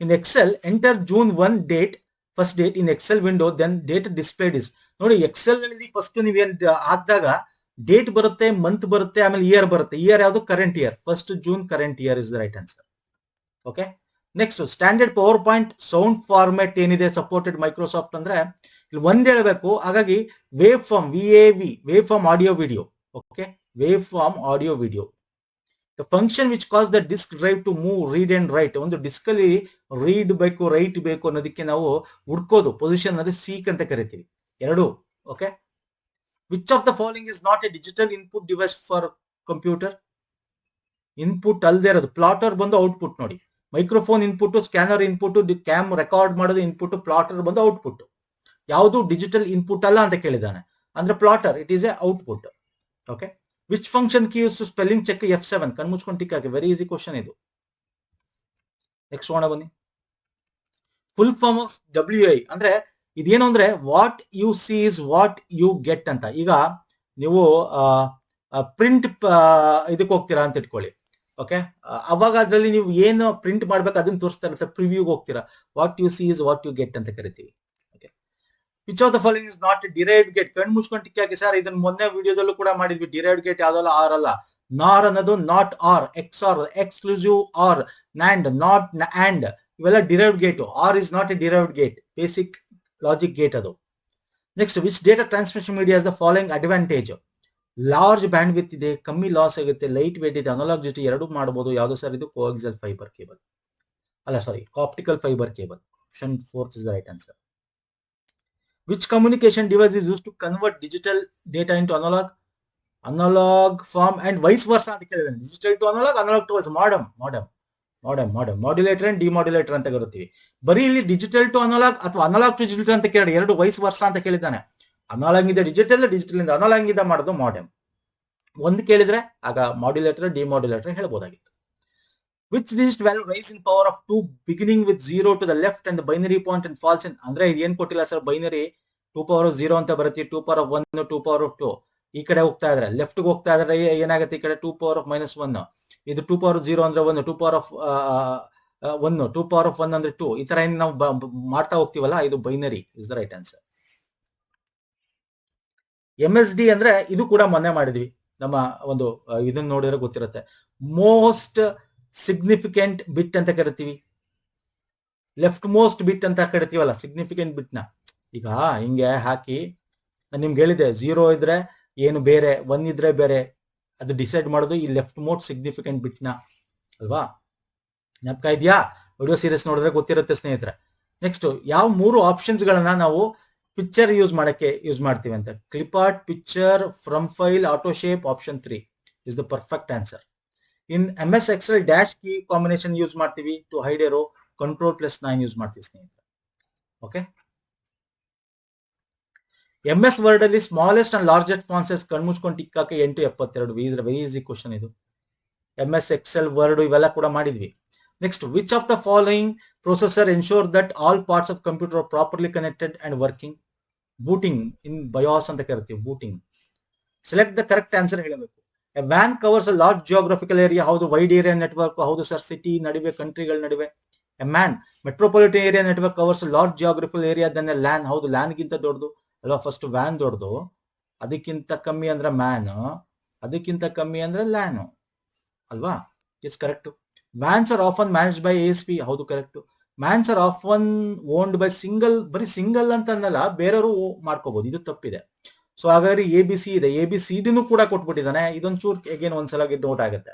In excel enter June 1 date, first date in excel window, then date displayed is. ನೋಡಿ, ಎಕ್ಸೆಲ್ ನಲ್ಲಿ ಫಸ್ಟ್ ನೀವೇನ್ ಹಾಕಿದಾಗ ಡೇಟ್ ಬರುತ್ತೆ, ಮಂತ್ ಬರುತ್ತೆ, ಆಮೇಲೆ ಇಯರ್ ಬರುತ್ತೆ. ಇಯರ್ ಯಾವುದು? Current year. 1st June current year is the right answer. Okay, next standard power point sound format ಏನಿದೆ ಸಪೋರ್ಟೆಡ್ ಮೈಕ್ರೋಸಾಫ್ಟ್ ಅಂದ್ರೆ ಇಲ್ಲಿ ಒಂದ್ ಹೇಳಬೇಕು. ಹಾಗಾಗಿ wave form, VAV, wave form audio video. Okay, wave form audio video. The function which cause the disk drive to move, read and write. ಒಂದು disk ಅಲ್ಲಿ read ಬೇಕು, write ಬೇಕು ಅನ್ನೋದಕ್ಕೆ ನಾವು ಹುಡ್ಕೋದು ಪೊಸಿಷನ್ ಅಂದ್ರೆ ಸೀಕ್ ಅಂತ ಕರಿತೀವಿ. ಎರಡು. Okay, which of the following is not a digital input device for computer? Input ಅಲ್ಲದೆ ಇರೋದು ಪ್ಲಾಟರ್ ಬಂದು ಔಟ್ಪುಟ್. ನೋಡಿ, microphone input, scanner input, cam record ಮಾಡೋದು ಇನ್ಪುಟ್, ಪ್ಲಾಟರ್ ಬಂದು ಔಟ್ಪುಟ್. ಯಾವುದು ಡಿಜಿಟಲ್ ಇನ್ಪುಟ್ ಅಲ್ಲ ಅಂತ ಕೇಳಿದಾನೆ ಅಂದ್ರೆ plotter, it is a output. Okay, which function key use to spelling check F7? ಕಣ್ಮುಚ್ಕೊಂಡು ಟಿಕ್ ಹಾಕಿ, ವೆರಿ ಈಸಿ ಕ್ವಶನ್ ಇದು. ನೆಕ್ಸ್ಟ್ ಹೋಗೋಣ ಬನ್ನಿ. ಫುಲ್ ಫಾರ್ಮ್ ಆಫ್ WI ಅಂದ್ರೆ ಇದೇನು ಅಂದ್ರೆ what you see is what you get ಅಂತ. ಈಗ ನೀವು ಪ್ರಿಂಟ್ ಇದಕ್ಕೆ ಹೋಗ್ತೀರಾ ಅಂತ ಇಟ್ಕೊಳ್ಳಿ. ಓಕೆ, ಅವಾಗ ಅದರಲ್ಲಿ ನೀವು ಏನು ಪ್ರಿಂಟ್ ಮಾಡ್ಬೇಕು ಅದನ್ನ ತೋರಿಸ್ತಾ ಇರುತ್ತೆ. ಪ್ರಿವ್ಯೂಗೆ ಹೋಗ್ತೀರಾ, what you see is what you get ಅಂತ ಕರಿತೀವಿ. Okay, which of the following is not derived gate? ಕಣ್ಣು ಮುಚ್ಕೊಂಡು ಟಿಕ್ ಹಾಕಿ ಸರ್. ಇದನ್ನ ಮೊನ್ನೆ ವಿಡಿಯೋದಲ್ಲೂ ಕೂಡ ಮಾಡಿದ್ವಿ. ಡಿರೈವ್ಡ್ ಗೇಟ್ ಯಾವ್ದಲ್ಲ ಆರ್ ಅಲ್ಲ. ನಾರ್ ಅನ್ನೋದು not or, ex or, exclusive or, nand, not and, ಇವೆಲ್ಲ derived gate. Or is not a derived gate, basic logic gate ಅದು. Next, which data transmission media is the following advantage? Large bandwidth ಇದೆ, ಕಮ್ಮಿ loss ಆಗುತ್ತೆ, light weight ಇದೆ, analogue digital ಎರಡು ಮಾಡಬಹುದು. ಯಾವುದು sir ಇದು? ಕೋಆಕ್ಸಿಯಲ್ ಫೈಬರ್ ಕೇಬಲ್ ಅಲ್ಲ, sorry, optical fibre cable. Option 4 is the right answer. Which communication device is use to convert digital data into analogue form and vice versa ಅಂತ ಕೇಳಿದಾನೆ. Digital to analogue, analogue to vice. Modulator and demodulator ಅಂತ ಕರಿತೀವಿ. ಬರೀ ಇಲ್ಲಿ digital to analogue ಅಥವಾ analogue to digital ಅಂತ ಕೇಳಿ, ಎರಡು ವೈಸ್ ವರ್ಸಾ ಅಂತ ಕೇಳಿದ್ದಾನೆ. ಅನಲಾಗ್ ಇದೆ ಡಿಜಿಟಲ್, ಡಿಜಿಟಲ್ ಇಂದ ಅನಲಾಗ್ ಇಂದ ಮಾಡೋದು ಮಾಡೆಮ್. ಒಂದು ಕೇಳಿದ್ರೆ ಆಗ ಮಾಡ್ಯುಲೇಟರ್, ಡಿಮಾಡ್ಯುಲೇಟರ್ ಹೇಳ್ಬೋದಾಗಿತ್ತು. Which digit value rise in power of 2 beginning with 0 to the left and binary point and falls in. ಅಂದ್ರೆ ಇದು ಏನ್ ಕೊಟ್ಟಿಲ್ಲ ಸರ್, ಬೈನರಿ 2 ಪವರ್ 0 ಅಂತ ಬರುತ್ತೆ, 2 ಪವರ್ 1, 2 ಪವರ್ 2. ಈ ಕಡೆ ಹೋಗ್ತಾ ಇದ್ರೆ ಲೆಫ್ಟ್ ಹೋಗ್ತಾ ಇದ್ರೆ ಏನಾಗುತ್ತೆ? ಈ ಕಡೆ 2 ಪವರ್ -1. ಇದು 2 ಪವರ್ 0 ಅಂದ್ರೆ 1, 2 ಪವರ್ 1, 2 ಪವರ್ 1 ಅಂದ್ರೆ 2. ಈ ತರ ಏನ್ ನಾವು ಮಾಡ್ತಾ ಹೋಗ್ತೀವಲ್ಲ, ಇದು binary is the right answer. MSD ಅಂದ್ರೆ ಇದು ಕೂಡ ಮೊನ್ನೆ ಮಾಡಿದ್ವಿ. ನಮ್ಮ ಒಂದು ಇದನ್ನ ನೋಡಿದ್ರೆ ಗೊತ್ತಿರುತ್ತೆ. ಮೋಸ್ಟ್ ಸಿಗ್ನಿಫಿಕೆಂಟ್ ಬಿಟ್ ಅಂತ ಕರಿತೀವಿ. ಲೆಫ್ಟ್ ಮೋಸ್ಟ್ ಬಿಟ್ ಅಂತ ಕರಿತೀವಲ್ಲ, ಸಿಗ್ನಿಫಿಕೆಂಟ್ ಬಿಟ್ ನ. ಈಗ ಹಿಂಗೆ ಹಾಕಿ ನಾನು ನಿಮ್ಗೆ ಹೇಳಿದೆ, 0 ಇದ್ರೆ ಏನು ಬೇರೆ, 1 ಇದ್ರೆ ಬೇರೆ. ಅದು ಡಿಸೈಡ್ ಮಾಡೋದು ಈ ಲೆಫ್ಟ್ ಮೋಸ್ಟ್ ಸಿಗ್ನಿಫಿಕೆಂಟ್ ಬಿಟ್ ನ ಅಲ್ವಾ? ಜ್ಞಾಪಕ ಇದೆಯಾ? ವಿಡಿಯೋ ಸೀರೀಸ್ ನೋಡಿದ್ರೆ ಗೊತ್ತಿರುತ್ತೆ ಸ್ನೇಹಿತರೆ. ನೆಕ್ಸ್ಟ್, ಯಾವ 3 ಆಪ್ಷನ್ಸ್ ಗಳನ್ನ ನಾವು ಪಿಕ್ಚರ್ ಯೂಸ್ ಮಾಡ್ತೀವಿ ಅಂತ? Clip art, picture, from file, auto shape. Option 3 is the perfect answer. In MS Excel dash key combination use ಮಾಡ್ತೀವಿ to hide a row, Ctrl+9 use ಮಾಡ್ತೀವಿ ಸ್ನೇಹಿತರೆ. ಓಕೆ, MS ವರ್ಡ್ ಅಲ್ಲಿ smallest and largest fonts ಕಣ್ಮುಚ್ಕೊಂಡು tick ಹಾಕಿ 872. Very easy question ಇದು. MS Excel word ಇವೆಲ್ಲ ಕೂಡ ಮಾಡಿದ್ವಿ. Next, which of the following processor ensure that all parts of computer are properly connected and working? Booting in BIOS ಅಂತ ಕರಿತೀವಿ, booting. Select the correct answer ಹೇಳಬೇಕು. A ವ್ಯಾನ್ covers a large geographical area. ಹೌದು. Wide area network. ಹೌದು sir. City ನಡುವೆ, ಕಂಟ್ರಿಗಳ ನಡುವೆ. A MAN metropolitan area network covers large geographical area than a LAN. ಹೌದು, ಲ್ಯಾನ್ ಗಿಂತ ದೊಡ್ಡದು ಅಲ್ವಾ? ಫಸ್ಟ್ ವ್ಯಾನ್ ದೊಡ್ಡದು, ಅದಕ್ಕಿಂತ ಕಮ್ಮಿ ಅಂದ್ರೆ ಮ್ಯಾನ್, ಅದಕ್ಕಿಂತ ಕಮ್ಮಿ ಅಂದ್ರೆ ಲ್ಯಾನ್ ಅಲ್ವಾ? Is correct. WANs are often managed by ASP. ಹೌದು, correct. MANs are often owned by single. ಬರೀ ಸಿಂಗಲ್ ಅಂತ ಅನ್ನಲ್ಲ, ಬೇರೆಯವರು ಮಾಡ್ಕೋಬಹುದು. ಇದು ತಪ್ಪಿದೆ. ಸೊ ಹಾಗಾದ್ರೆ ABC ಇದೆ, ABCD ಕೂಡ ಕೊಟ್ಬಿಟ್ಟಿದ್ದಾನೆ. ಇದೊಂದು ಚೂರ್ ಅಗೇನ್ ಒಂದ್ಸಲ ನೋಟ್ ಆಗುತ್ತೆ.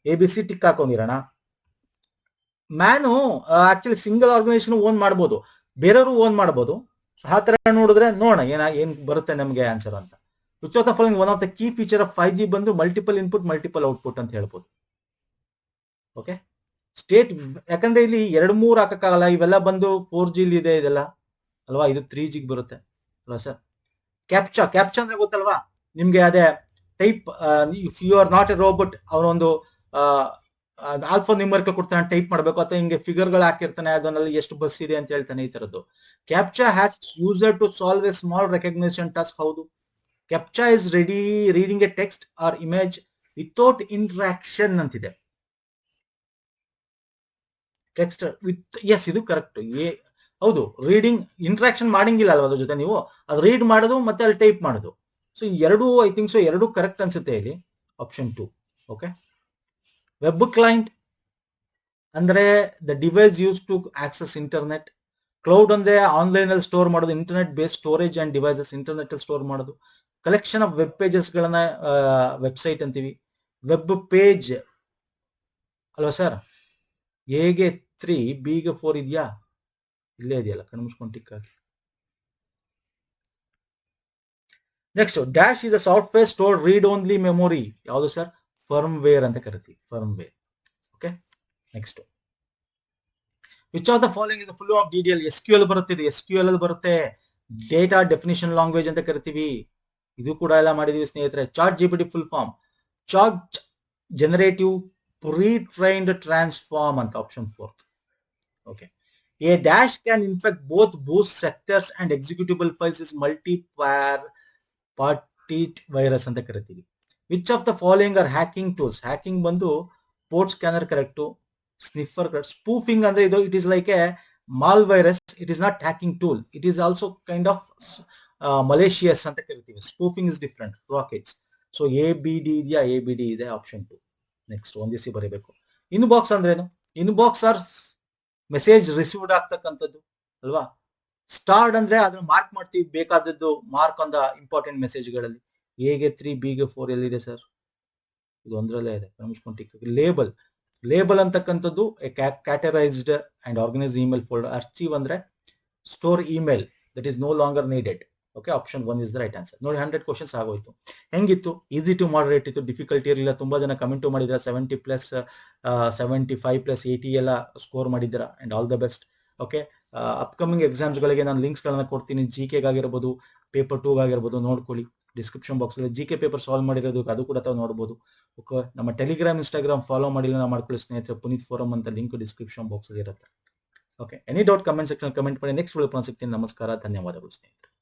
ABC ಟಿಕ್ ಹಾಕೊಂಡಿರೋಣ. MAN actually single organization own ಮಾಡ್ಬೋದು, ಬೇರೆಯವರು ಓನ್ ಮಾಡ್ಬೋದು. ಆ ತರ ನೋಡಿದ್ರೆ ನೋಡೋಣ ಏನ್ ಬರುತ್ತೆ ನಮಗೆ ಆನ್ಸರ್ ಅಂತ. Which of the following one of the key feature of 5G ಬಂದು ಮಲ್ಟಿಪಲ್ ಇನ್ಪುಟ್ ಮಲ್ಟಿಪಲ್ ಔಟ್ಪುಟ್ ಅಂತ ಹೇಳ್ಬೋದು. Okay, state. ಯಾಕಂದ್ರೆ ಇಲ್ಲಿ 2-3 ಹಾಕಕ್ಕಾಗಲ್ಲ. ಇವೆಲ್ಲ ಬಂದು 4G ಇದೆ ಇದೆಲ್ಲ ಅಲ್ವಾ? ಇದು 3G ಬರುತ್ತೆ ಅಲ್ವಾ ಸರ್? ಕ್ಯಾಪ್ಚಾ ಅಂದ್ರೆ ಗೊತ್ತಲ್ವಾ ನಿಮ್ಗೆ? ಅದೇ type if you are not a robot, ಅವನೊಂದು ಆಲ್ಫಾ ನ್ಯೂಮರಿಕಲ್ ಕೊಡ್ತಾನೆ, ಟೈಪ್ ಮಾಡಬೇಕು, ಅಥವಾ ಹಿಂಗೆ ಫಿಗರ್ಗಳು ಹಾಕಿರ್ತಾನೆ, ಅದನ್ನಲ್ಲಿ ಎಷ್ಟು ಬಸ್ ಇದೆ ಅಂತ ಹೇಳ್ತಾನೆ, ಈ ತರದ್ದು. CAPTCHA has user to solve a small recognition task. ಹೌದು, CAPTCHA is ready reading a text or image without interaction ಅಂತಿದೆ. ಟೆಕ್ಸ್ಟ್ ವಿತ್, ಎಸ್, ಇದು ಕರೆಕ್ಟ್. ಹೌದು, ರೀಡಿಂಗ್ ಇಂಟ್ರಾಕ್ಷನ್ ಮಾಡಂಗಿಲ್ಲ ಅಲ್ವಾ ಅದ್ರ ಜೊತೆ, ನೀವು ಅದು ರೀಡ್ ಮಾಡೋದು ಮತ್ತೆ ಅಲ್ಲಿ ಟೈಪ್ ಮಾಡೋದು. ಸೊ ಎರಡು, ಐ ಥಿಂಕ್ ಸೊ ಎರಡು ಕರೆಕ್ಟ್ ಅನ್ಸುತ್ತೆ ಇಲ್ಲಿ, ಆಪ್ಷನ್ 2. ಓಕೆ. ವೆಬ್ ಕ್ಲೈಂಟ್ ಅಂದ್ರೆ the device use to access internet. Cloud ಅಂದ್ರೆ ಆನ್ಲೈನ್ ಅಲ್ಲಿ ಸ್ಟೋರ್ ಮಾಡೋದು, internet base storage and devices, internet ಅಲ್ಲಿ ಸ್ಟೋರ್ ಮಾಡೋದು. ಕಲೆಕ್ಷನ್ ಆಫ್ ವೆಬ್ ಪೇಜಸ್ ಗಳನ್ನ ವೆಬ್ಸೈಟ್ ಅಂತೀವಿ. ವೆಬ್ ಪೇಜ್ ಅಲ್ವಾ ಸರ್? ಎಗೆ 3, ಬಿಗೆ 4 ಇದೆಯಾ? ಇಲ್ಲೇ ಇದೆಯಲ್ಲ, ಕಣ್ಮುಚ್ಕೊಂಡು ಟಿಕ್ ಹಾಕಿ. Next, dash is a software store read only memory. ಯಾವುದು ಸರ್? ಫರ್ಮ್ ವೇರ್ ಅಂತ ಕರಿತೀವಿ, firmware. Okay. Next, which of the following is full of DDL? SQL ಬರುತ್ತೆ, ಇದು SQL ಅಲ್ಲಿ ಬರುತ್ತೆ. ಡೇಟಾ ಡೆಫಿನಿಷನ್ ಲ್ಯಾಂಗ್ವೇಜ್ ಅಂತ ಕರಿತೀವಿ, ಇದು ಕೂಡ ಎಲ್ಲ ಮಾಡಿದೀವಿ ಸ್ನೇಹಿತರೆ. Chat GPT full form chat generative pre trained transform ಅಂತ, option 4. Okay. A dash can infect both boost sectors and executable files is ಪಾರ್ಟಿಟ್ ವೈರಸ್ ಅಂತ ಕರಿತೀವಿ. Which of the following are hacking tools? Hacking ಬಂದು port scanner correct, sniffer correct. Spoofing ಅಂದ್ರೆ ಇದು, it is like a ಮಾಲ್ virus, it is not hacking tool, it is also kind of malicious ಅಂತ ಕರಿತೀವಿ. Spoofing is different, rockets. So ABD ಇದೆಯಾ? ABD ಇದೆ, option 2. Next, ಒಂದಿಸಿ ಬರೀಬೇಕು. Inbox ಅಂದ್ರೇನು? Inbox R message received ಆಗ್ತಕ್ಕಂಥದ್ದು ಅಲ್ವಾ. ಸ್ಟಾರ್ಡ್ ಅಂದ್ರೆ ಅದನ್ನ ಮಾರ್ಕ್ ಮಾಡ್ತೀವಿ, ಬೇಕಾದದ್ದು ಮಾರ್ಕ್ ಆನ್ ದ ಇಂಪಾರ್ಟೆಂಟ್ ಮೆಸೇಜ್ಗಳಲ್ಲಿ. ಎಗೆ 3, ಬಿಗೆ 4 ಎಲ್ಲಿದೆ ಸರ್? ಇದು ಒಂದರಲ್ಲೇ ಇದೆ, ಮುಚ್ಕೊಂಡು. ಲೇಬಲ್, ಲೇಬಲ್ ಅಂತಕ್ಕಂಥದ್ದು categorised and organised email folder. Archive ಅಂದ್ರೆ store email that is no longer needed. Okay, option 1 is the right answer. ನೋಡಿ, 100 ಕ್ವಶನ್ಸ್ ಆಗೋಯ್ತು. ಹೆಂಗಿತ್ತು? ಈಸಿ ಟು ಮಾಡರೇಟ್ ಇತ್ತು, ಡಿಫಿಕಲ್ಟಿ ಇರಲಿಲ್ಲ. ತುಂಬಾ ಜನ ಕಮೆಂಟ್ ಮಾಡಿದ್ರೆ 70+, 75+, 80 ಎಲ್ಲ ಸ್ಕೋರ್ ಮಾಡಿದ್ದೀರಾ, and all the best. Okay. Upcoming ಎಕ್ಸಾಮ್ಸ್ಗಳಿಗೆ ನಾನು ಲಿಂಕ್ಸ್ಗಳನ್ನ ಕೊಡ್ತೀನಿ, GKಗಾಗಿರ್ಬೋದು, ಪೇಪರ್ 2 ಆಗಿರ್ಬೋದು, ನೋಡ್ಕೊಳ್ಳಿ. ಡಿಸ್ಕ್ರಿಪ್ಷನ್ ಬಾಕ್ಸ್ ಅಲ್ಲಿ GK ಪೇಪರ್ ಸಾಲ್ವ್ ಮಾಡಿರೋದು, ಅದು ಕೂಡ ತಾವು ನೋಡ್ಬೋದು. ಓಕೆ. ನಮ್ಮ ಟೆಲಿಗ್ರಾಮ್, ಇನ್ಸ್ಟಾಗ್ರಾಮ್ ಫಾಲೋ ಮಾಡಿಲ್ಲ ನಾವು ಮಾಡ್ಕೊಳ್ಳಿ ಸ್ನೇಹಿತರೆ. ಪುನೀತ್ ಫೋರಮ್ ಅಂತ ಲಿಂಕ್ ಡಿಸ್ಕ್ರಿಪ್ಷನ್ ಬಾಕ್ಸ್ ಅಲ್ಲಿ ಇರುತ್ತೆ. Okay. Any doubt comment section comment ಮಾಡಿ. ನೆಕ್ಸ್ಟ್ ವಿಡಿಯೋ ಸಿಗ್ತೀನಿ. ನಮಸ್ಕಾರ, ಧನ್ಯವಾದಗಳು ಸ್ನೇಹಿತರೆ.